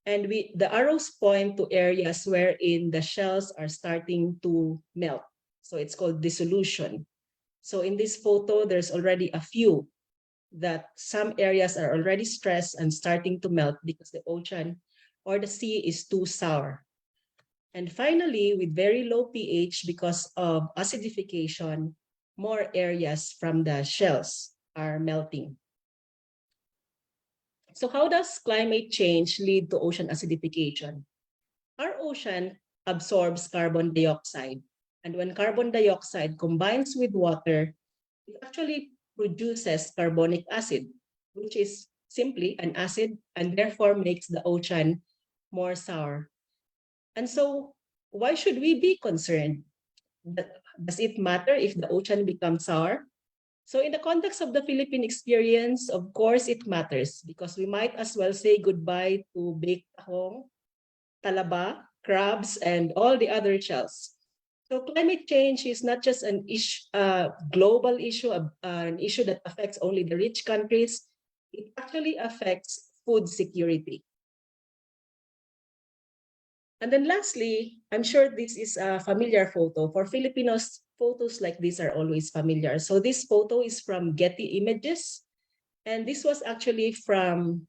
And the arrows point to areas wherein the shells are starting to melt. So it's called dissolution. So in this photo, there's already a few that some areas are already stressed and starting to melt because the ocean or the sea is too sour. And finally, with very low pH, because of acidification, more areas from the shells are melting. So how does climate change lead to ocean acidification? Our ocean absorbs carbon dioxide. And when carbon dioxide combines with water, it actually produces carbonic acid, which is simply an acid and therefore makes the ocean more sour. And so why should we be concerned? Does it matter if the ocean becomes sour? So in the context of the Philippine experience, of course, it matters because we might as well say goodbye to baked tahong, talaba, crabs, and all the other shells. So climate change is not just an global issue, an issue that affects only the rich countries. It actually affects food security. And then lastly, I'm sure this is a familiar photo. For Filipinos, photos like this are always familiar. So this photo is from Getty Images. And this was actually from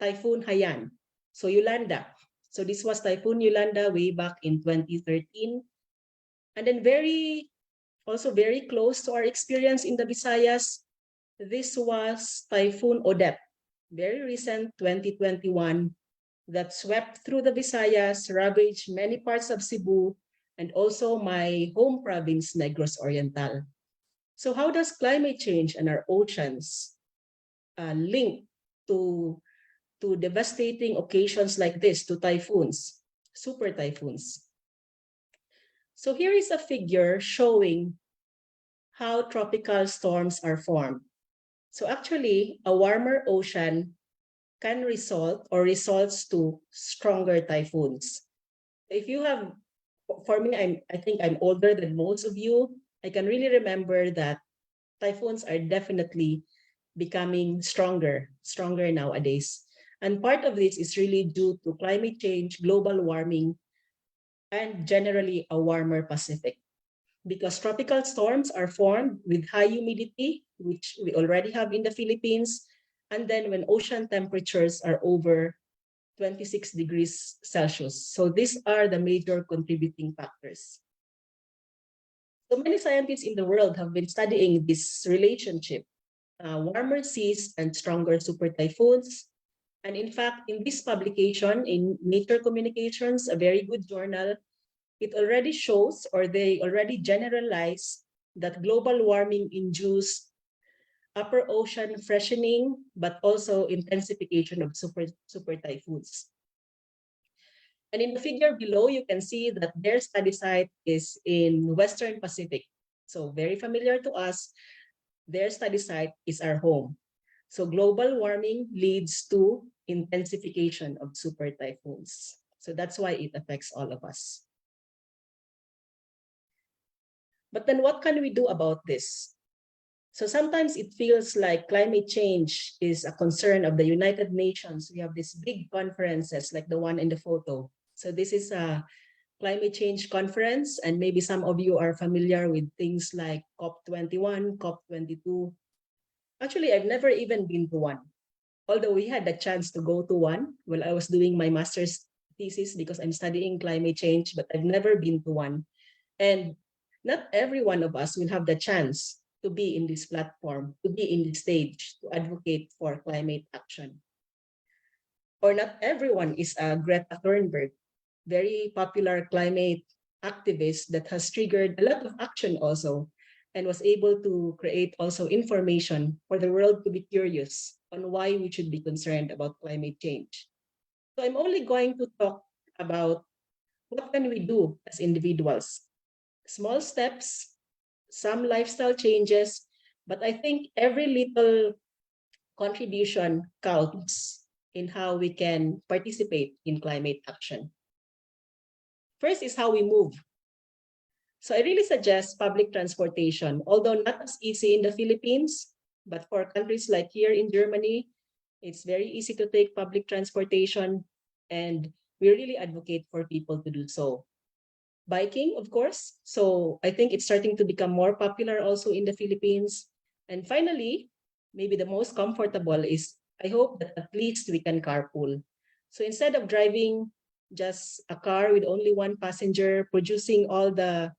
Typhoon Haiyan. So Yolanda. So this was Typhoon Yolanda way back in 2013. And then also very close to our experience in the Visayas, this was Typhoon Odette, very recent 2021, that swept through the Visayas, ravaged many parts of Cebu, and also my home province, Negros Oriental. So how does climate change and our oceans link to devastating occasions like this, to typhoons, super typhoons? So here is a figure showing how tropical storms are formed. So actually, a warmer ocean can results to stronger typhoons. If you have, for me, I think I'm older than most of you. I can really remember that typhoons are definitely becoming stronger nowadays. And part of this is really due to climate change, global warming, and generally a warmer Pacific. Because tropical storms are formed with high humidity, which we already have in the Philippines, and then when ocean temperatures are over 26 degrees Celsius. So these are the major contributing factors. So many scientists in the world have been studying this relationship, warmer seas and stronger super typhoons. And in fact, in this publication in Nature Communications, a very good journal, it already shows, or they already generalize, that global warming induced upper ocean freshening, but also intensification of super typhoons. And in the figure below, you can see that their study site is in Western Pacific. So very familiar to us, their study site is our home. So global warming leads to intensification of super typhoons. So that's why it affects all of us. But then what can we do about this? So sometimes it feels like climate change is a concern of the United Nations. We have these big conferences like the one in the photo. So this is a climate change conference, and maybe some of you are familiar with things like COP21, COP22. Actually, I've never even been to one, although we had the chance to go to one while I was doing my master's thesis because I'm studying climate change, but I've never been to one. And not every one of us will have the chance to be in this platform, to be in this stage, to advocate for climate action. Or not everyone is a Greta Thunberg, very popular climate activist that has triggered a lot of action also, and was able to create also information for the world to be curious on why we should be concerned about climate change. So I'm only going to talk about what can we do as individuals. Small steps, some lifestyle changes, but I think every little contribution counts in how we can participate in climate action. First is how we move. So I really suggest public transportation, although not as easy in the Philippines, but for countries like here in Germany, it's very easy to take public transportation, and we really advocate for people to do so. Biking, of course. So I think it's starting to become more popular also in the Philippines. And finally, maybe the most comfortable is, I hope that at least we can carpool. So instead of driving just a car with only one passenger, producing all the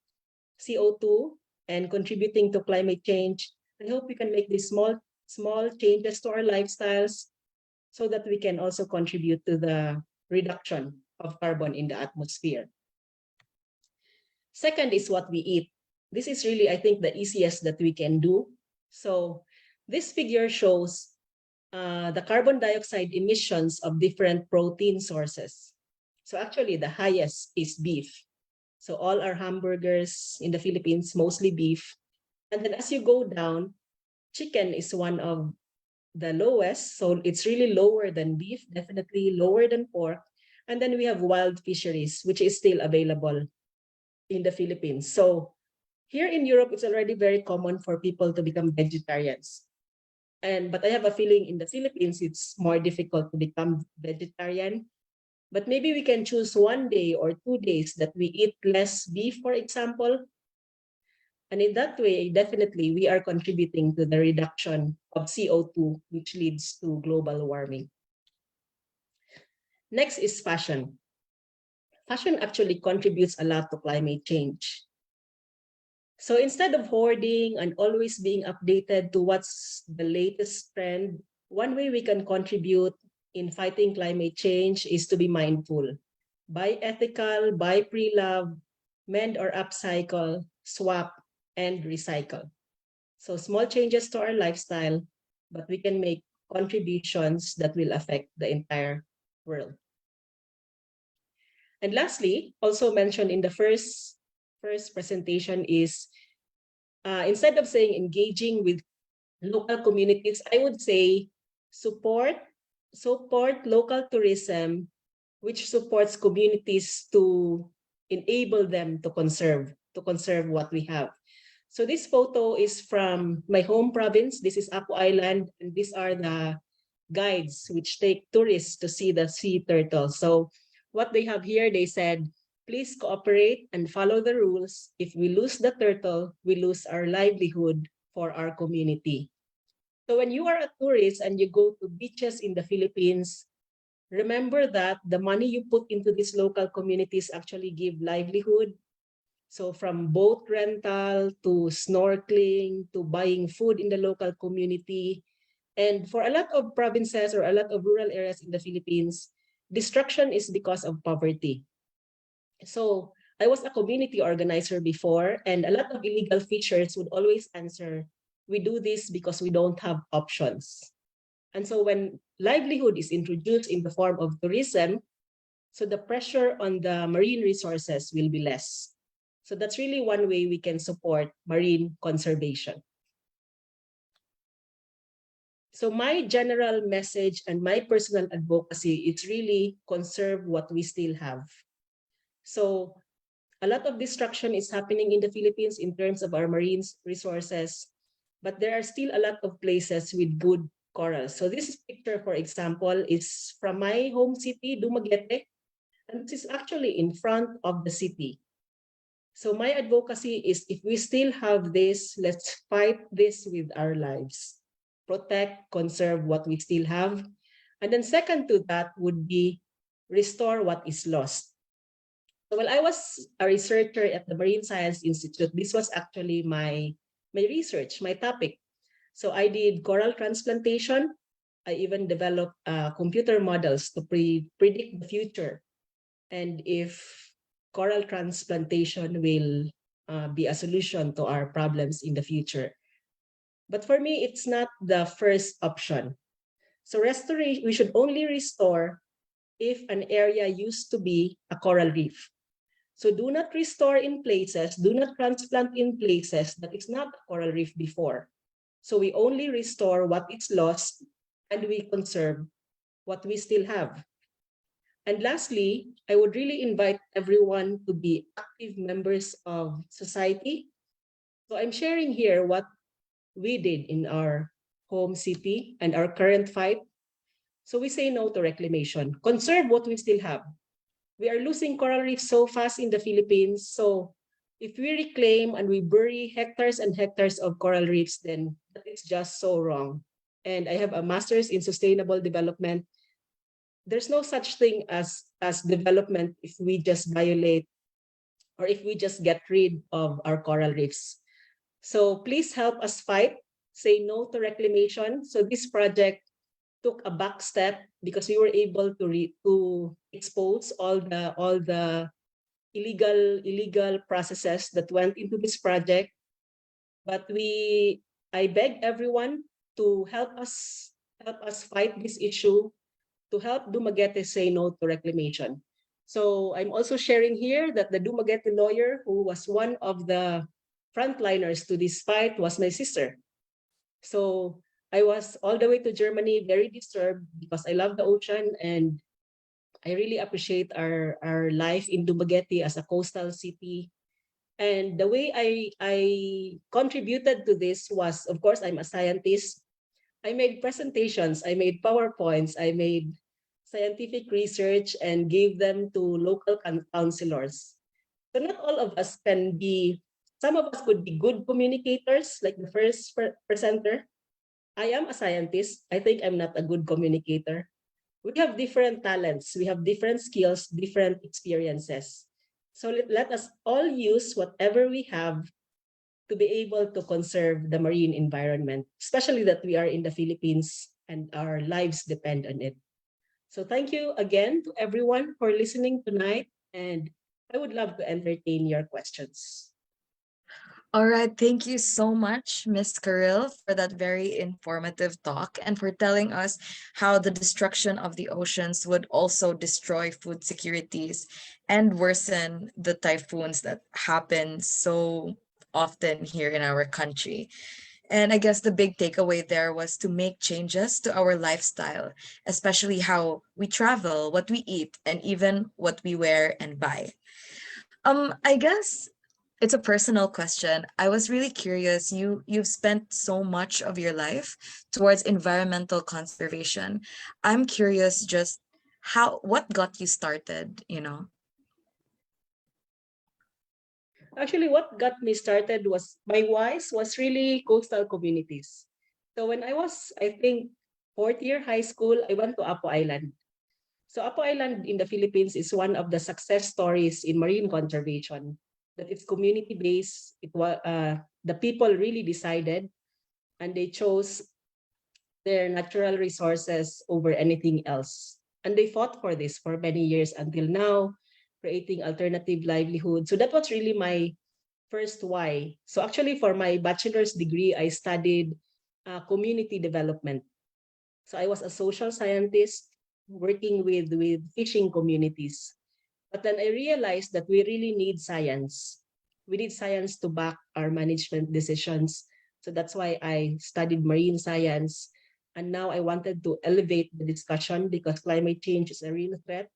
CO2 and contributing to climate change, I hope we can make these small changes to our lifestyles so that we can also contribute to the reduction of carbon in the atmosphere. Second is what we eat. This is really, I think, the easiest that we can do. So this figure shows the carbon dioxide emissions of different protein sources. So actually the highest is beef. So all our hamburgers in the Philippines, mostly beef. And then as you go down, chicken is one of the lowest. So it's really lower than beef, definitely lower than pork. And then we have wild fisheries, which is still available in the Philippines. So here in Europe, it's already very common for people to become vegetarians. But I have a feeling in the Philippines, it's more difficult to become vegetarian. But maybe we can choose 1 day or 2 days that we eat less beef, for example. And in that way, definitely we are contributing to the reduction of CO2, which leads to global warming. Next is fashion. Fashion actually contributes a lot to climate change. So instead of hoarding and always being updated to what's the latest trend, one way we can contribute in fighting climate change is to be mindful. Buy ethical, buy pre-loved, mend or upcycle, swap, and recycle. So small changes to our lifestyle, but we can make contributions that will affect the entire world. And lastly, also mentioned in the first presentation is, instead of saying engaging with local communities, I would say support local tourism, which supports communities to enable them to conserve what we have. So this photo is from my home province. This is Apo Island, and these are the guides which take tourists to see the sea turtle. So what they have here, they said, please cooperate and follow the rules. If we lose the turtle, we lose our livelihood for our community. So when you are a tourist and you go to beaches in the Philippines, remember that the money you put into these local communities actually give livelihood. So from boat rental to snorkeling to buying food in the local community. And for a lot of provinces or a lot of rural areas in the Philippines, destruction is because of poverty. So I was a community organizer before, and a lot of illegal fishers would always answer, we do this because we don't have options. And so when livelihood is introduced in the form of tourism, so the pressure on the marine resources will be less. So that's really one way we can support marine conservation. So my general message and my personal advocacy is really conserve what we still have. So a lot of destruction is happening in the Philippines in terms of our marine resources, but there are still a lot of places with good corals. So this picture, for example, is from my home city, Dumaguete, and this is actually in front of the city. So my advocacy is if we still have this, let's fight this with our lives. Protect, conserve what we still have. And then second to that would be restore what is lost. So while I was a researcher at the Marine Science Institute, this was actually my research, my topic. So I did coral transplantation. I even developed computer models to predict the future. And if coral transplantation will be a solution to our problems in the future. But for me, it's not the first option. So restoration, we should only restore if an area used to be a coral reef. So do not restore in places, do not transplant in places that is not a coral reef before. So we only restore what is lost and we conserve what we still have. And lastly, I would really invite everyone to be active members of society. So I'm sharing here what we did in our home city and our current fight. So we say no to reclamation, conserve what we still have. We are losing coral reefs so fast in the Philippines. So if we reclaim and we bury hectares and hectares of coral reefs, then that is just so wrong. And I have a master's in sustainable development. There's no such thing as development if we just violate or if we just get rid of our coral reefs. So please help us fight, say no to reclamation. So this project took a back step because we were able to expose all the illegal processes that went into this project. But I beg everyone to help us fight this issue, to help Dumaguete say no to reclamation. So I'm also sharing here that the Dumaguete lawyer who was one of the frontliners to this fight was my sister. So I was all the way to Germany, very disturbed because I love the ocean and I really appreciate our life in Dumaguete as a coastal city. And the way I contributed to this was, of course, I'm a scientist. I made presentations, I made PowerPoints, I made scientific research and gave them to local councilors. So not all of us can be, some of us could be good communicators, like the first presenter. I am a scientist. I think I'm not a good communicator. We have different talents. We have different skills, different experiences. So let us all use whatever we have to be able to conserve the marine environment, especially that we are in the Philippines and our lives depend on it. So thank you again to everyone for listening tonight, and I would love to entertain your questions. All right, thank you so much, Ms. Karil, for that very informative talk and for telling us how the destruction of the oceans would also destroy food securities and worsen the typhoons that happen so often here in our country. And I guess the big takeaway there was to make changes to our lifestyle, especially how we travel, what we eat, and even what we wear and buy. I guess it's a personal question. I was really curious. You've spent so much of your life towards environmental conservation. I'm curious just what got you started, you know? Actually, what got me started was my wise was really coastal communities. So when I was, I think, fourth year high school, I went to Apo Island. So Apo Island in the Philippines is one of the success stories in marine conservation. That it's community-based. It was the people really decided, and they chose their natural resources over anything else. And they fought for this for many years until now, creating alternative livelihood. So that was really my first why. So actually, for my bachelor's degree, I studied community development. So I was a social scientist working with fishing communities. But then I realized that we really need science. We need science to back our management decisions. So that's why I studied marine science. And now I wanted to elevate the discussion because climate change is a real threat.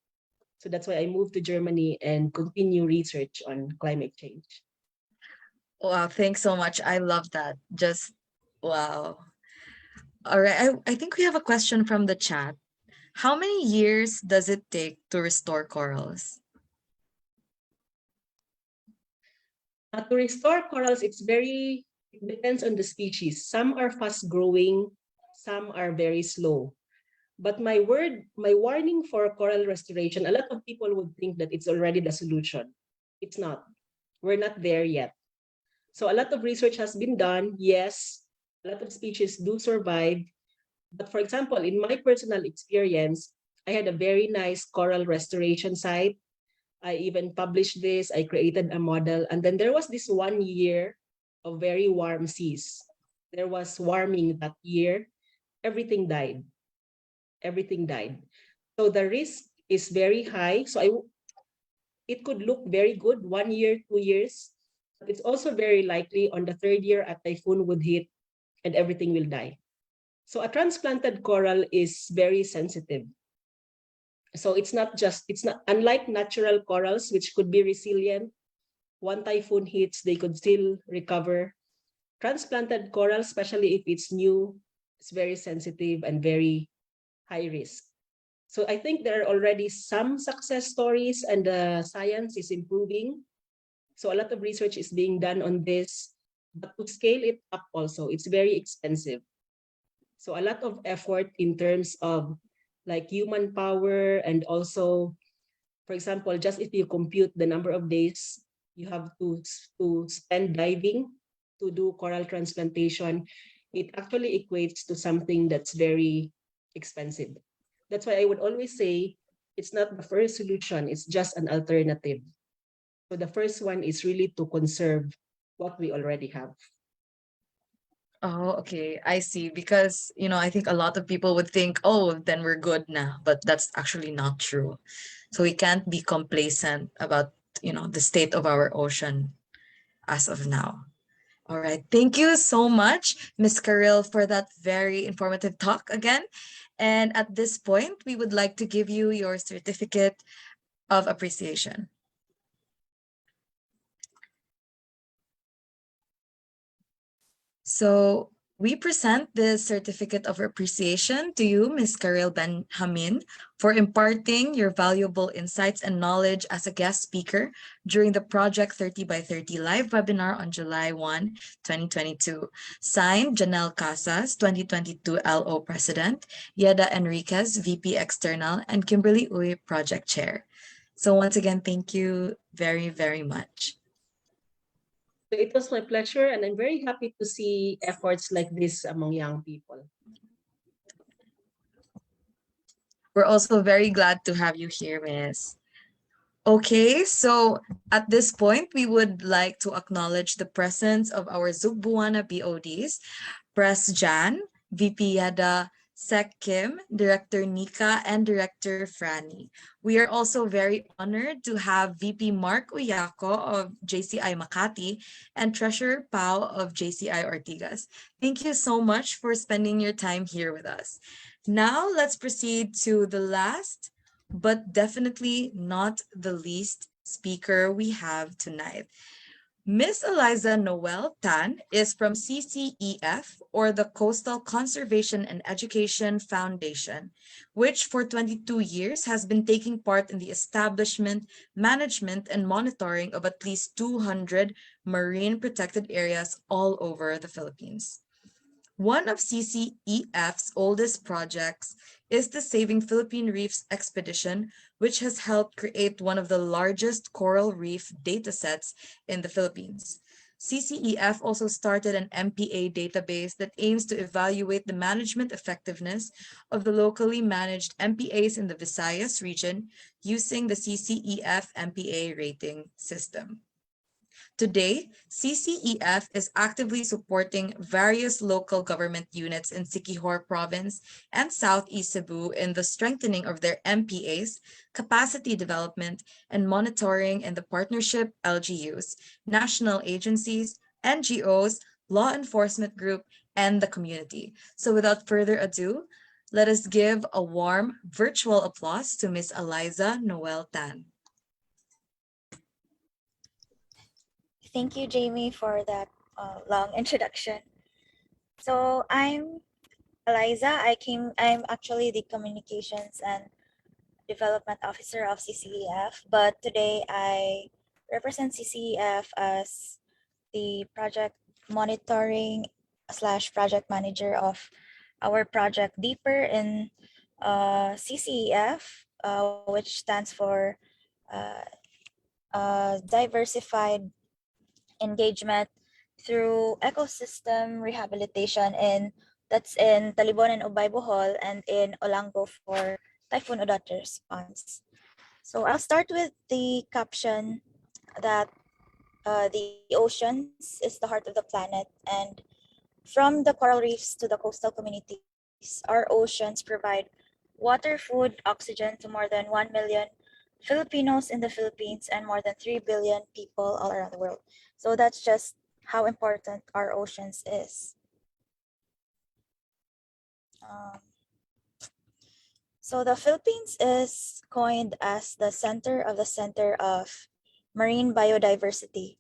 So that's why I moved to Germany and continue research on climate change. Wow, thanks so much. I love that. Just wow. All right. I think we have a question from the chat. How many years does it take to restore corals? To restore corals, it depends on the species. Some are fast growing, some are very slow. But my warning for coral restoration, a lot of people would think that it's already the solution. It's not. We're not there yet. So a lot of research has been done. Yes, a lot of species do survive. But for example, in my personal experience, I had a very nice coral restoration site. I even published this. I created a model. And then there was this 1 year of very warm seas. There was warming that year. Everything died. Everything died. So the risk is very high. So it could look very good 1 year, 2 years. But it's also very likely on the third year a typhoon would hit and everything will die. So a transplanted coral is very sensitive. So it's not unlike natural corals, which could be resilient. One typhoon hits, they could still recover. Transplanted coral, especially if it's new, it's very sensitive and very high risk. So I think there are already some success stories and the science is improving. So a lot of research is being done on this, but to scale it up also, it's very expensive. So a lot of effort in terms of like human power and also, for example, just if you compute the number of days you have to spend diving to do coral transplantation, it actually equates to something that's very expensive. That's why I would always say it's not the first solution, it's just an alternative. So the first one is really to conserve what we already have. Oh, okay. I see. Because, I think a lot of people would think, oh, then we're good now. But that's actually not true. So we can't be complacent about, the state of our ocean as of now. All right. Thank you so much, Ms. Karil, for that very informative talk again. And at this point, we would like to give you your certificate of appreciation. So we present this certificate of appreciation to you, Ms. Karil Benjamin, for imparting your valuable insights and knowledge as a guest speaker during the Project 30 by 30 live webinar on July 1, 2022. Signed, Janelle Casas, 2022 LO President, Yeda Enriquez, VP External, and Kimberly Uy, Project Chair. So once again, thank you very, very much. So it was my pleasure, and I'm very happy to see efforts like this among young people. We're also very glad to have you here, Miss. Okay, so at this point, we would like to acknowledge the presence of our Zugbuana BODs, Press Jan, VP Yada, Sec Kim, Director Nika, and Director Franny. We are also very honored to have VP Mark Uyako of JCI Makati and Treasurer Pao of JCI Ortigas. Thank you so much for spending your time here with us. Now let's proceed to the last, but definitely not the least speaker we have tonight. Ms. Eliza Noel Tan is from CCEF, or the Coastal Conservation and Education Foundation, which for 22 years has been taking part in the establishment, management, and monitoring of at least 200 marine protected areas all over the Philippines. One of CCEF's oldest projects is the Saving Philippine Reefs expedition, which has helped create one of the largest coral reef datasets in the Philippines. CCEF also started an MPA database that aims to evaluate the management effectiveness of the locally managed MPAs in the Visayas region using the CCEF MPA rating system. Today, CCEF is actively supporting various local government units in Siquijor Province and Southeast Cebu in the strengthening of their MPAs, capacity development, and monitoring in the partnership LGUs, national agencies, NGOs, law enforcement group, and the community. So without further ado, let us give a warm virtual applause to Ms. Eliza Noel Tan. Thank you, Jamie, for that long introduction. So I'm Eliza. I'm actually the Communications and Development Officer of CCEF, but today I represent CCEF as the project monitoring / project manager of our project Deeper in CCEF, which stands for Diversified Engagement through Ecosystem Rehabilitation that's in Talibonan, Ubay, Bohol, and in Olango for Typhoon Odette response. So I'll start with the caption that the oceans is the heart of the planet, and from the coral reefs to the coastal communities, our oceans provide water, food, oxygen to more than 1 million Filipinos in the Philippines and more than 3 billion people all around the world. So that's just how important our oceans is. So the Philippines is coined as the center of marine biodiversity.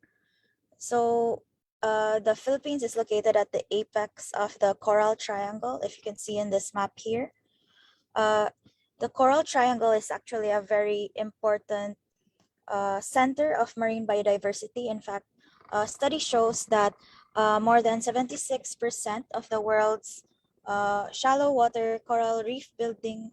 So the Philippines is located at the apex of the Coral Triangle, if you can see in this map here. The Coral Triangle is actually a very important center of marine biodiversity. In fact, a study shows that more than 76% of the world's shallow water coral reef building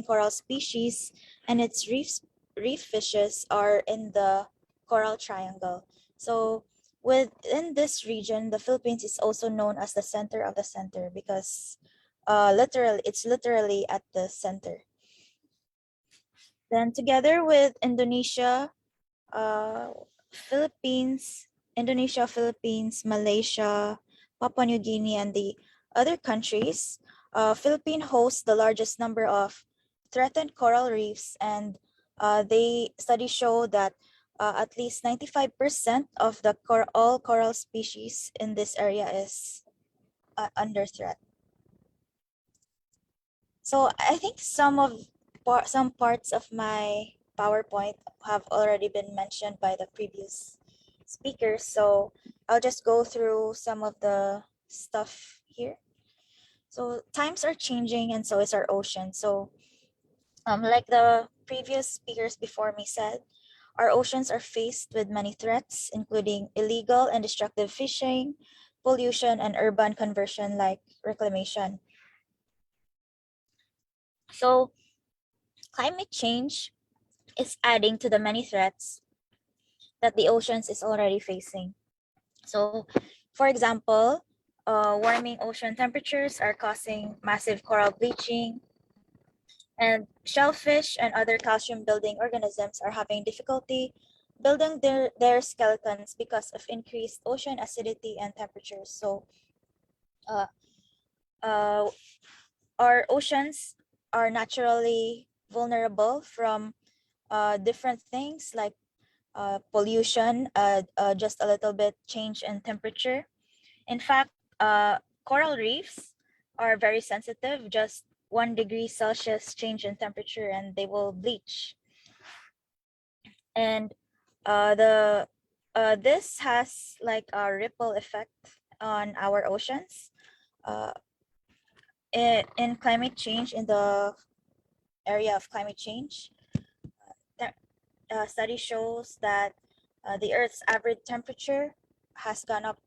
coral species and its reef fishes are in the Coral Triangle. So within this region, the Philippines is also known as the center of the center because it's literally at the center. Then together with Indonesia, Philippines, Malaysia, Papua New Guinea, and the other countries, Philippines hosts the largest number of threatened coral reefs, and studies show that at least 95% of the all coral species in this area is under threat. So I think some parts of my PowerPoint have already been mentioned by the previous speakers, so I'll just go through some of the stuff here. So times are changing and so is our ocean. So like the previous speakers before me said, our oceans are faced with many threats, including illegal and destructive fishing, pollution, and urban conversion like reclamation. So climate change is adding to the many threats that the oceans is already facing. So, for example, warming ocean temperatures are causing massive coral bleaching, and shellfish and other calcium-building organisms are having difficulty building their skeletons because of increased ocean acidity and temperatures. So, our oceans are naturally vulnerable from different things like pollution, just a little bit change in temperature. In fact, coral reefs are very sensitive, just 1 degree Celsius change in temperature and they will bleach. And this has like a ripple effect on our oceans. In climate change, in the area of climate change, study shows that the Earth's average temperature has gone up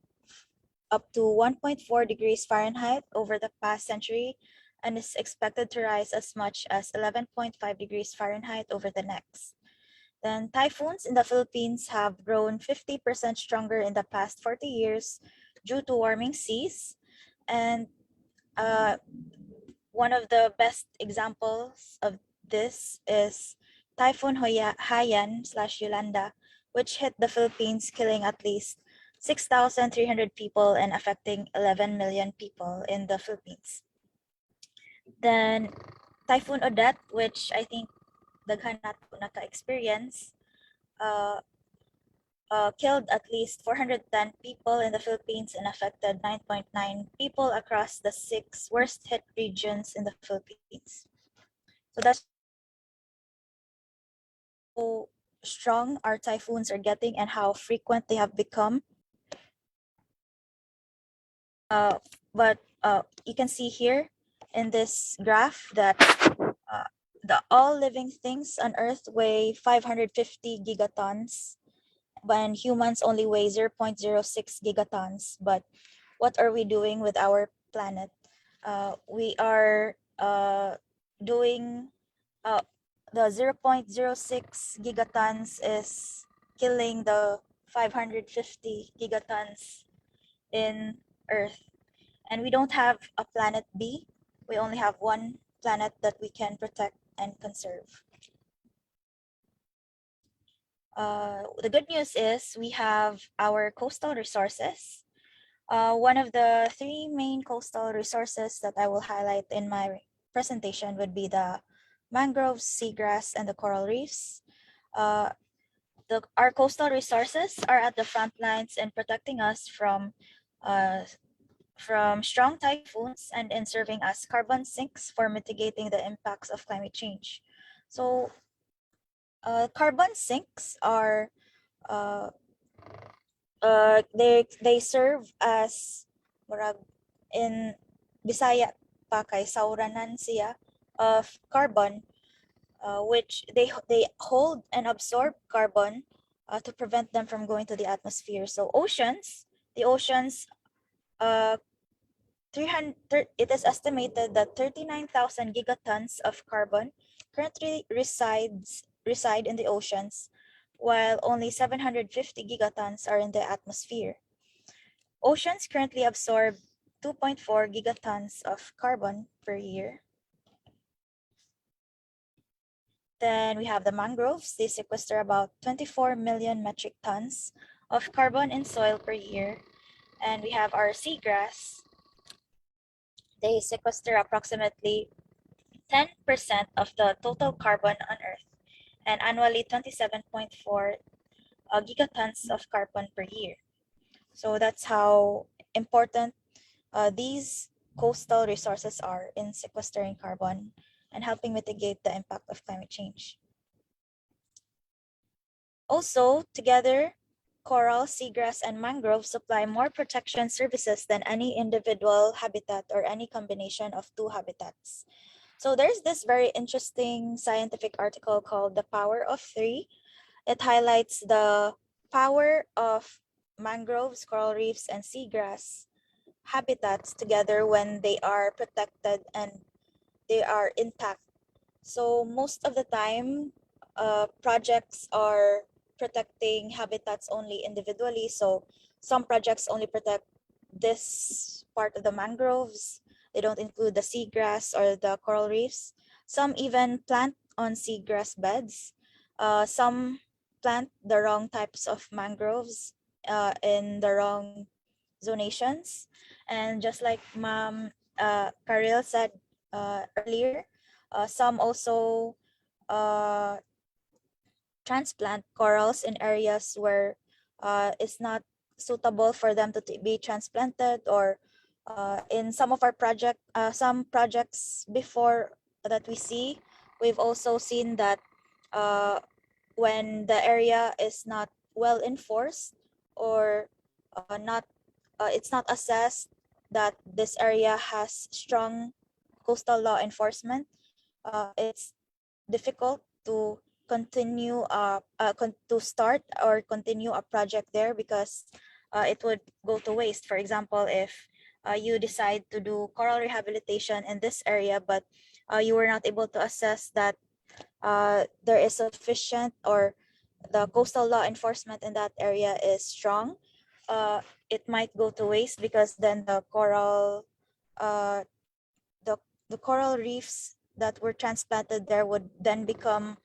up to 1.4 degrees Fahrenheit over the past century and is expected to rise as much as 11.5 degrees Fahrenheit over the next. Then typhoons in the Philippines have grown 50% stronger in the past 40 years due to warming seas. And one of the best examples of this is Typhoon Haiyan/Yolanda, which hit the Philippines, killing at least 6,300 people and affecting 11 million people in the Philippines. Then Typhoon Odette, which I think daghan nato naka-experience, killed at least 410 people in the Philippines and affected 9.9 people across the 6 worst hit regions in the Philippines. So that's how strong our typhoons are getting and how frequent they have become. But you can see here in this graph that the all living things on Earth weigh 550 gigatons, when humans only weigh 0.06 gigatons. But what are we doing with our planet? We are doing the 0.06 gigatons is killing the 550 gigatons in Earth. And we don't have a planet B. We only have one planet that we can protect and conserve. The good news is we have our coastal resources. One of the 3 main coastal resources that I will highlight in my presentation would be the mangroves, seagrass, and the coral reefs. Our coastal resources are at the front lines in protecting us from strong typhoons and in serving as carbon sinks for mitigating the impacts of climate change. So carbon sinks are they serve as murag in Bisaya pa kay sauranan siya of carbon, which they hold and absorb carbon to prevent them from going to the atmosphere. So the oceans, it is estimated that 39,000 gigatons of carbon currently reside in the oceans, while only 750 gigatons are in the atmosphere. Oceans currently absorb 2.4 gigatons of carbon per year. Then we have the mangroves. They sequester about 24 million metric tons of carbon in soil per year. And we have our seagrass. They sequester approximately 10% of the total carbon on Earth and annually 27.4 gigatons of carbon per year. So that's how important these coastal resources are in sequestering carbon and helping mitigate the impact of climate change. Also, together, coral, seagrass, and mangrove supply more protection services than any individual habitat or any combination of 2 habitats. So there's this very interesting scientific article called The Power of 3. It highlights the power of mangroves, coral reefs, and seagrass habitats together when they are protected and they are intact. So most of the time, projects are protecting habitats only individually. So some projects only protect this part of the mangroves. They don't include the seagrass or the coral reefs. Some even plant on seagrass beds. Some plant the wrong types of mangroves in the wrong zonations. And just like Ma'am Karil said earlier, some also transplant corals in areas where it's not suitable for them to be transplanted, or in some of our some projects before that we see, we've also seen that when the area is not well enforced or it's not assessed that this area has strong coastal law enforcement, it's difficult to continue to start or continue a project there because it would go to waste. For example, if you decide to do coral rehabilitation in this area, but you were not able to assess that there is sufficient, or the coastal law enforcement in that area is strong, it might go to waste, because then the coral, uh, the coral reefs that were transplanted there would then become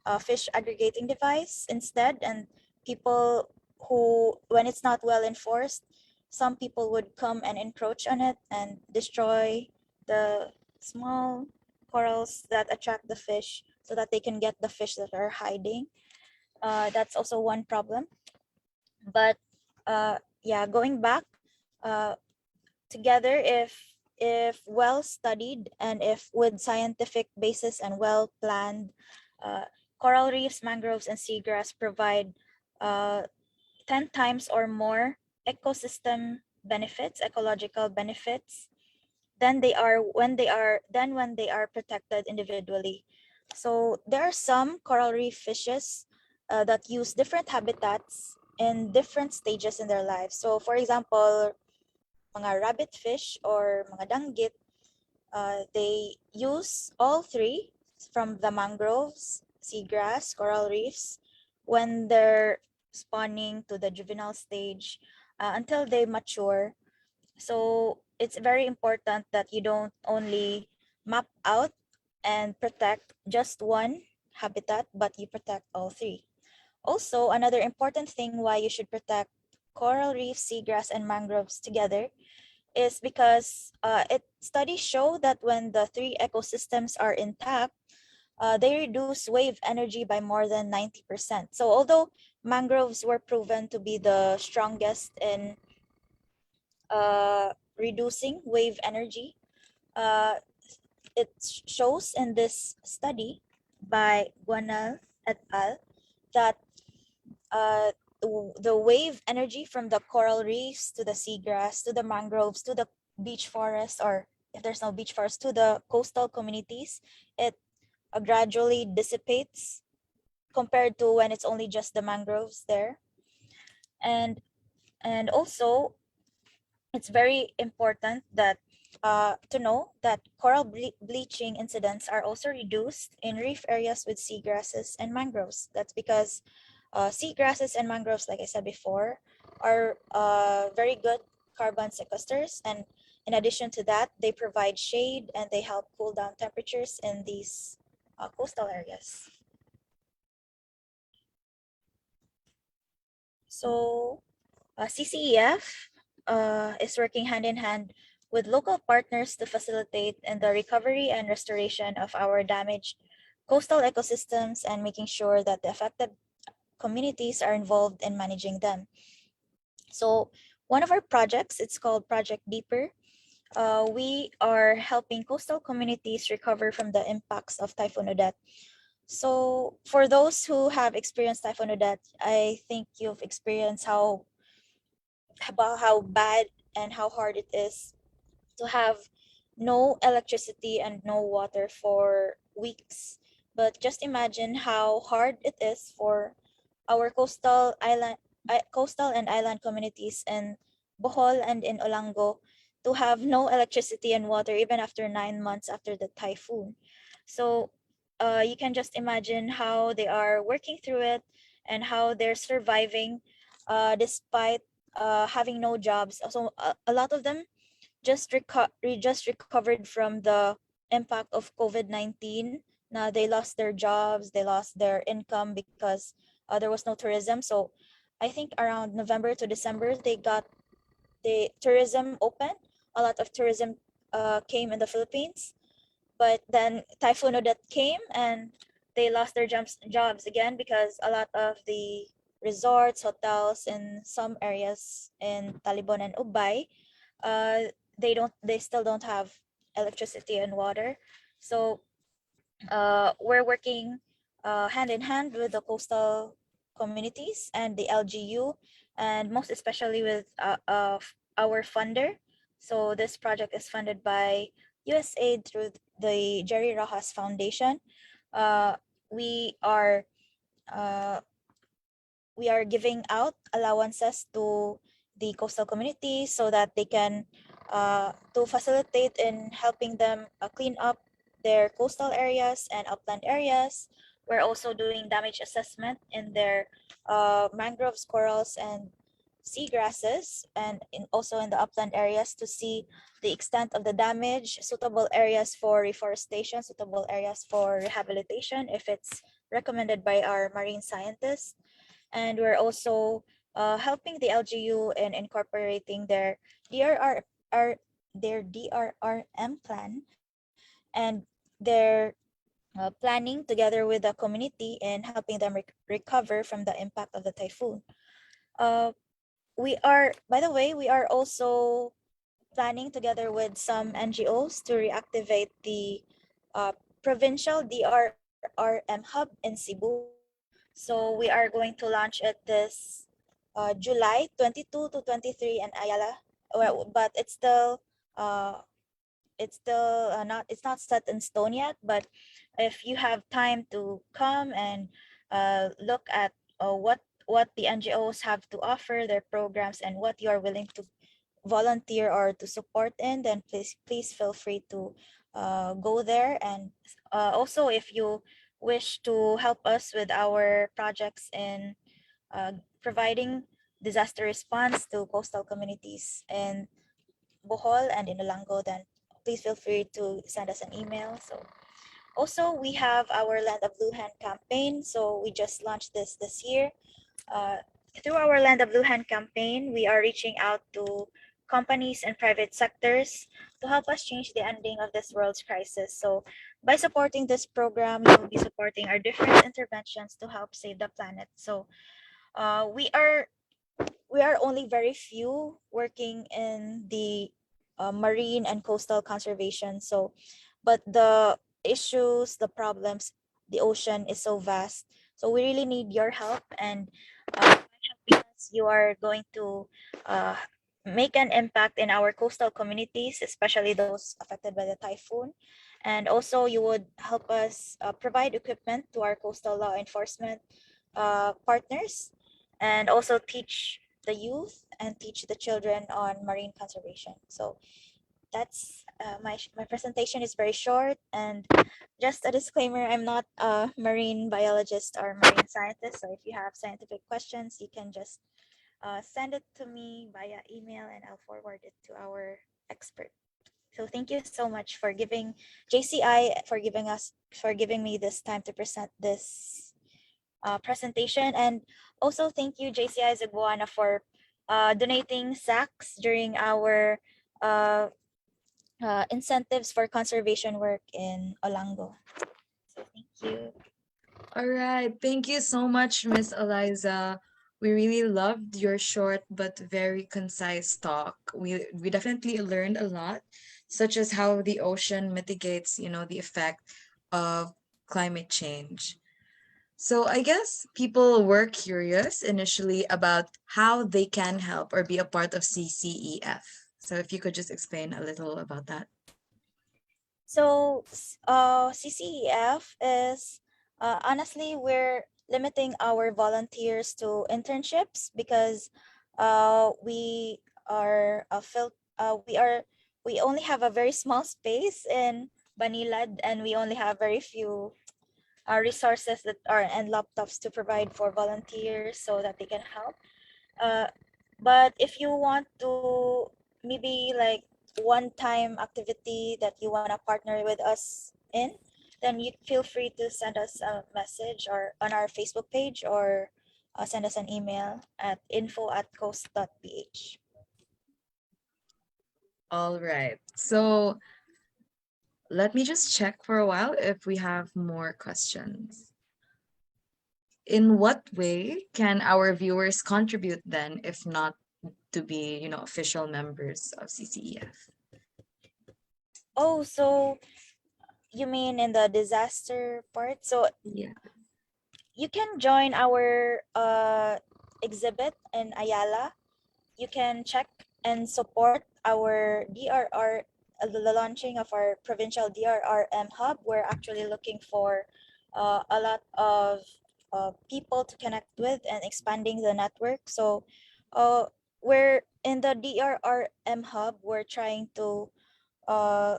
a fish aggregating device instead. And people who, when it's not well enforced, some people would come and encroach on it and destroy the small corals that attract the fish so that they can get the fish that are hiding. That's also one problem. But yeah, going back, together, if well studied and if with scientific basis and well planned, coral reefs, mangroves, and seagrass provide 10 times or more ecosystem benefits, ecological benefits, than they are when they are protected individually. So there are some coral reef fishes that use different habitats in different stages in their lives. So for example, mga rabbit fish or mga danggit, they use all three, from the mangroves, seagrass, coral reefs, when they're spawning to the juvenile stage, until they mature. So it's very important that you don't only map out and protect just one habitat, but you protect all three. Also, another important thing why you should protect coral reefs, seagrass, and mangroves together is because studies show that when the three ecosystems are intact, they reduce wave energy by more than 90%. So although mangroves were proven to be the strongest in reducing wave energy, it shows in this study by Guanal et al. That the wave energy from the coral reefs to the seagrass to the mangroves to the beach forest, or if there's no beach forest, to the coastal communities, it gradually dissipates compared to when it's only just the mangroves there. And also, it's very important that to know that coral bleaching incidents are also reduced in reef areas with seagrasses and mangroves. That's because seagrasses and mangroves, like I said before, are very good carbon sequesters. And in addition to that, they provide shade and they help cool down temperatures in these coastal areas. So CCEF is working hand in hand with local partners to facilitate in the recovery and restoration of our damaged coastal ecosystems and making sure that the affected communities are involved in managing them. So one of our projects, it's called Project Deeper. We are helping coastal communities recover from the impacts of Typhoon Odette. So for those who have experienced Typhoon Odette, I think you've experienced how bad and how hard it is to have no electricity and no water for weeks. But just imagine how hard it is for our coastal and island communities in Bohol and in Olango to have no electricity and water even after 9 months after the typhoon. So you can just imagine how they are working through it and how they're surviving despite having no jobs. So a lot of them just recovered from the impact of COVID-19. Now they lost their jobs, they lost their income because there was no tourism. So I think around November to December, they got the tourism open. A lot of tourism came in the Philippines, but then Typhoon Odette came and they lost their jobs again because a lot of the resorts, hotels in some areas in Talibon and Ubay, they still don't have electricity and water. So we're working hand in hand with the coastal communities and the LGU, and most especially with our funder. So this project is funded by USAID through the Jerry Rojas Foundation. We are giving out allowances to the coastal communities so that they can to facilitate in helping them clean up their coastal areas and upland areas. We're also doing damage assessment in their mangroves, corals, and seagrasses, and also in the upland areas to see the extent of the damage, suitable areas for reforestation, suitable areas for rehabilitation if it's recommended by our marine scientists. And we're also helping the LGU in incorporating their DRRM plan and their planning together with the community in helping them recover from the impact of the typhoon. By the way, we are also planning together with some NGOs to reactivate the provincial DRRM hub in Cebu. So we are going to launch it this July 22 to 23 in Ayala. Well, but it's not set in stone yet. But if you have time to come and look at what the NGOs have to offer, their programs, and what you are willing to volunteer or to support in, then please feel free to go there. And also, if you wish to help us with our projects in providing disaster response to coastal communities in Bohol and in Olango, then please feel free to send us an email. So also, we have our Land of Lujan campaign. So we just launched this year. Through our Land of Lujan campaign, we are reaching out to companies and private sectors to help us change the ending of this world's crisis. So by supporting this program, you will be supporting our different interventions to help save the planet. So we are only very few working in the marine and coastal conservation. So, but the issues, the problems, the ocean is so vast. So we really need your help, and by helping us, you are going to make an impact in our coastal communities, especially those affected by the typhoon. And also, you would help us provide equipment to our coastal law enforcement partners, and also teach the youth and teach the children on marine conservation. So that's my presentation is very short. And just a disclaimer, I'm not a marine biologist or marine scientist. So if you have scientific questions, you can just send it to me via email and I'll forward it to our expert. So thank you so much for giving JCI for giving me this time to present this presentation. And also thank you JCI Zagbuana for donating sacks during our incentives for conservation work in Olango. So thank you. All right. Thank you so much, Miss Eliza. We really loved your short but very concise talk. We definitely learned a lot, such as how the ocean mitigates, the effect of climate change. So I guess people were curious initially about how they can help or be a part of CCEF. So if you could just explain a little about that. So CCEF is honestly, we're limiting our volunteers to internships because we are we only have a very small space in Banilad, and we only have very few resources and laptops to provide for volunteers so that they can help. But if you want to maybe like one-time activity that you want to partner with us in, then you feel free to send us a message or on our Facebook page, or send us an email at info@coast.ph. All right. So let me just check for a while if we have more questions. In what way can our viewers contribute then, if not to be, official members of CCEF? Oh, so you mean in the disaster part? So Yeah. you can join our exhibit in Ayala. You can check and support our the launching of our provincial DRRM hub. We're actually looking for a lot of people to connect with and expanding the network. So we're in the DRRM hub, uh,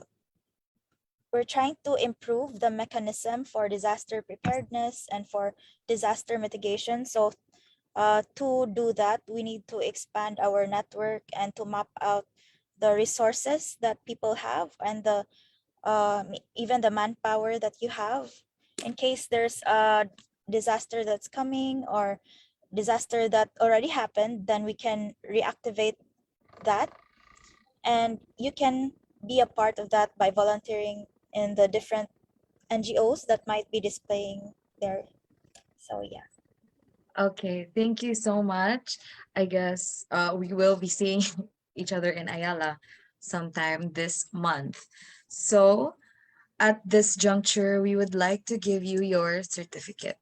we're trying to improve the mechanism for disaster preparedness and for disaster mitigation. So to do that, we need to expand our network and to map out the resources that people have and the even the manpower that you have in case there's a disaster that's coming or disaster that already happened, then we can reactivate that. And you can be a part of that by volunteering in the different NGOs that might be displaying there. So yeah. Okay, thank you so much. I guess we will be seeing each other in Ayala sometime this month. So at this juncture, we would like to give you your certificate.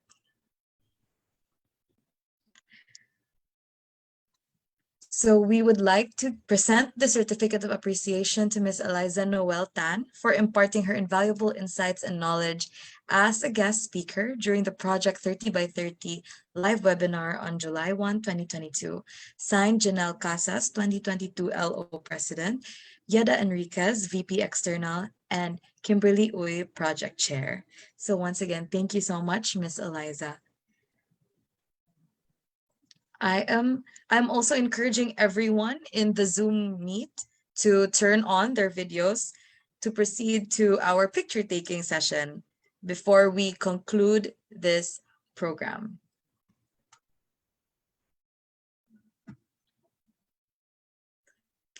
So we would like to present the Certificate of Appreciation to Ms. Eliza Noel Tan for imparting her invaluable insights and knowledge as a guest speaker during the Project 30 by 30 live webinar on July 1, 2022. Signed, Janelle Casas, 2022 LO President, Yeda Enriquez, VP External, and Kimberly Uy, Project Chair. So once again, thank you so much, Ms. Eliza. I'm also encouraging everyone in the Zoom meet to turn on their videos to proceed to our picture taking session before we conclude this program.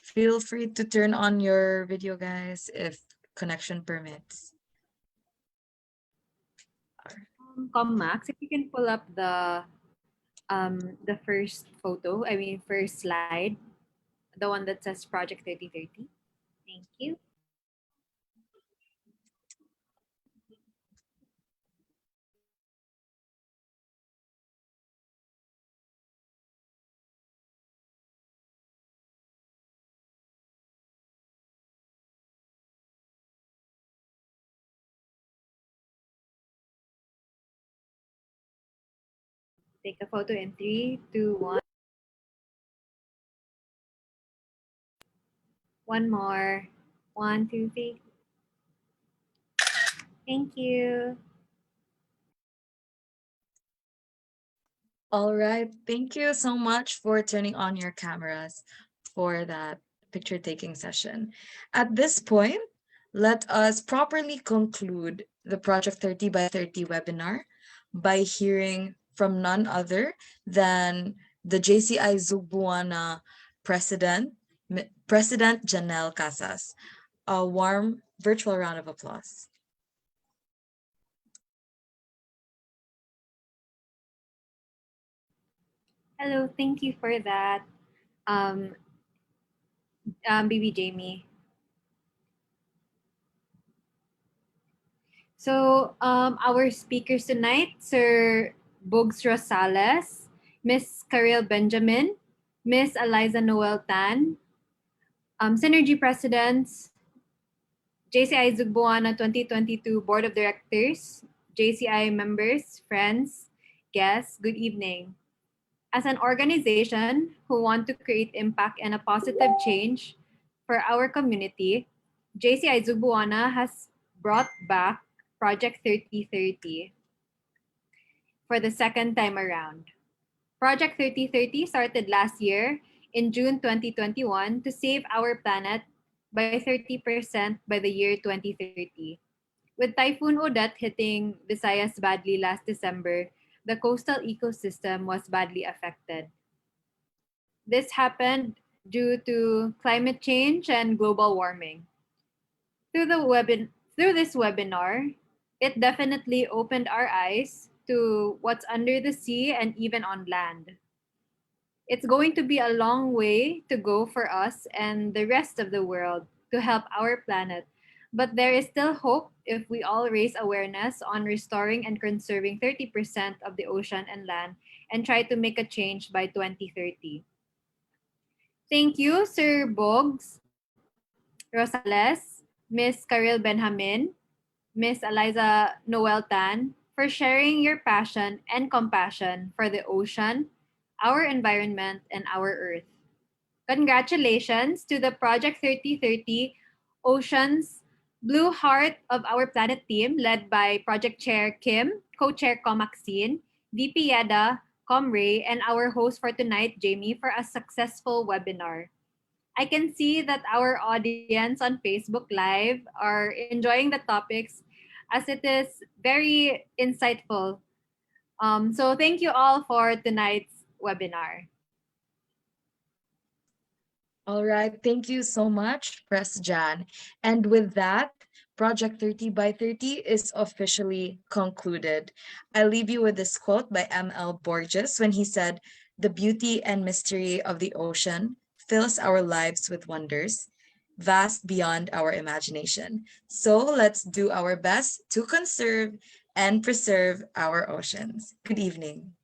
Feel free to turn on your video, guys, if connection permits. Max, if you can pull up the first photo, I mean first slide, the one that says Project 3030. Thank you. Take a photo in 3, 2, 1. One more. 1, 2, 3. Thank you. All right, thank you so much for turning on your cameras for that picture taking session. At this point, let us properly conclude the Project 30 by 30 webinar by hearing from none other than the JCI Zubuana President, President Janelle Casas. A warm virtual round of applause. Hello, thank you for that, BB Jamie. So our speakers tonight, Sir Bugs Rosales, Miss Karel Benjamin, Miss Eliza Noel Tan, Synergy Presidents, JCI Zugbuana 2022 Board of Directors, JCI members, friends, guests, good evening. As an organization who want to create impact and a positive change for our community, JCI Zugbuana has brought back Project 3030 for the second time around. Project 3030 started last year in June 2021 to save our planet by 30% by the year 2030. With Typhoon Odette hitting Visayas badly last December, the coastal ecosystem was badly affected. This happened due to climate change and global warming. Through this webinar, it definitely opened our eyes to what's under the sea and even on land. It's going to be a long way to go for us and the rest of the world to help our planet, but there is still hope if we all raise awareness on restoring and conserving 30% of the ocean and land and try to make a change by 2030. Thank you, Sir Boggs, Rosales, Miss Karel Benjamin, Miss Eliza Noel Tan, for sharing your passion and compassion for the ocean, our environment, and our earth. Congratulations to the Project 3030 Oceans Blue Heart of Our Planet team, led by Project Chair Kim, Co-Chair Com Maxine, VP Yeda, Com Ray, and our host for tonight, Jamie, for a successful webinar. I can see that our audience on Facebook Live are enjoying the topics as it is very insightful. So thank you all for tonight's webinar. All right, thank you so much, Press Jan. And with that, Project 30 by 30 is officially concluded. I leave you with this quote by M.L. Borges when he said, "The beauty and mystery of the ocean fills our lives with wonders, vast beyond our imagination. So let's do our best to conserve and preserve our oceans." Good evening.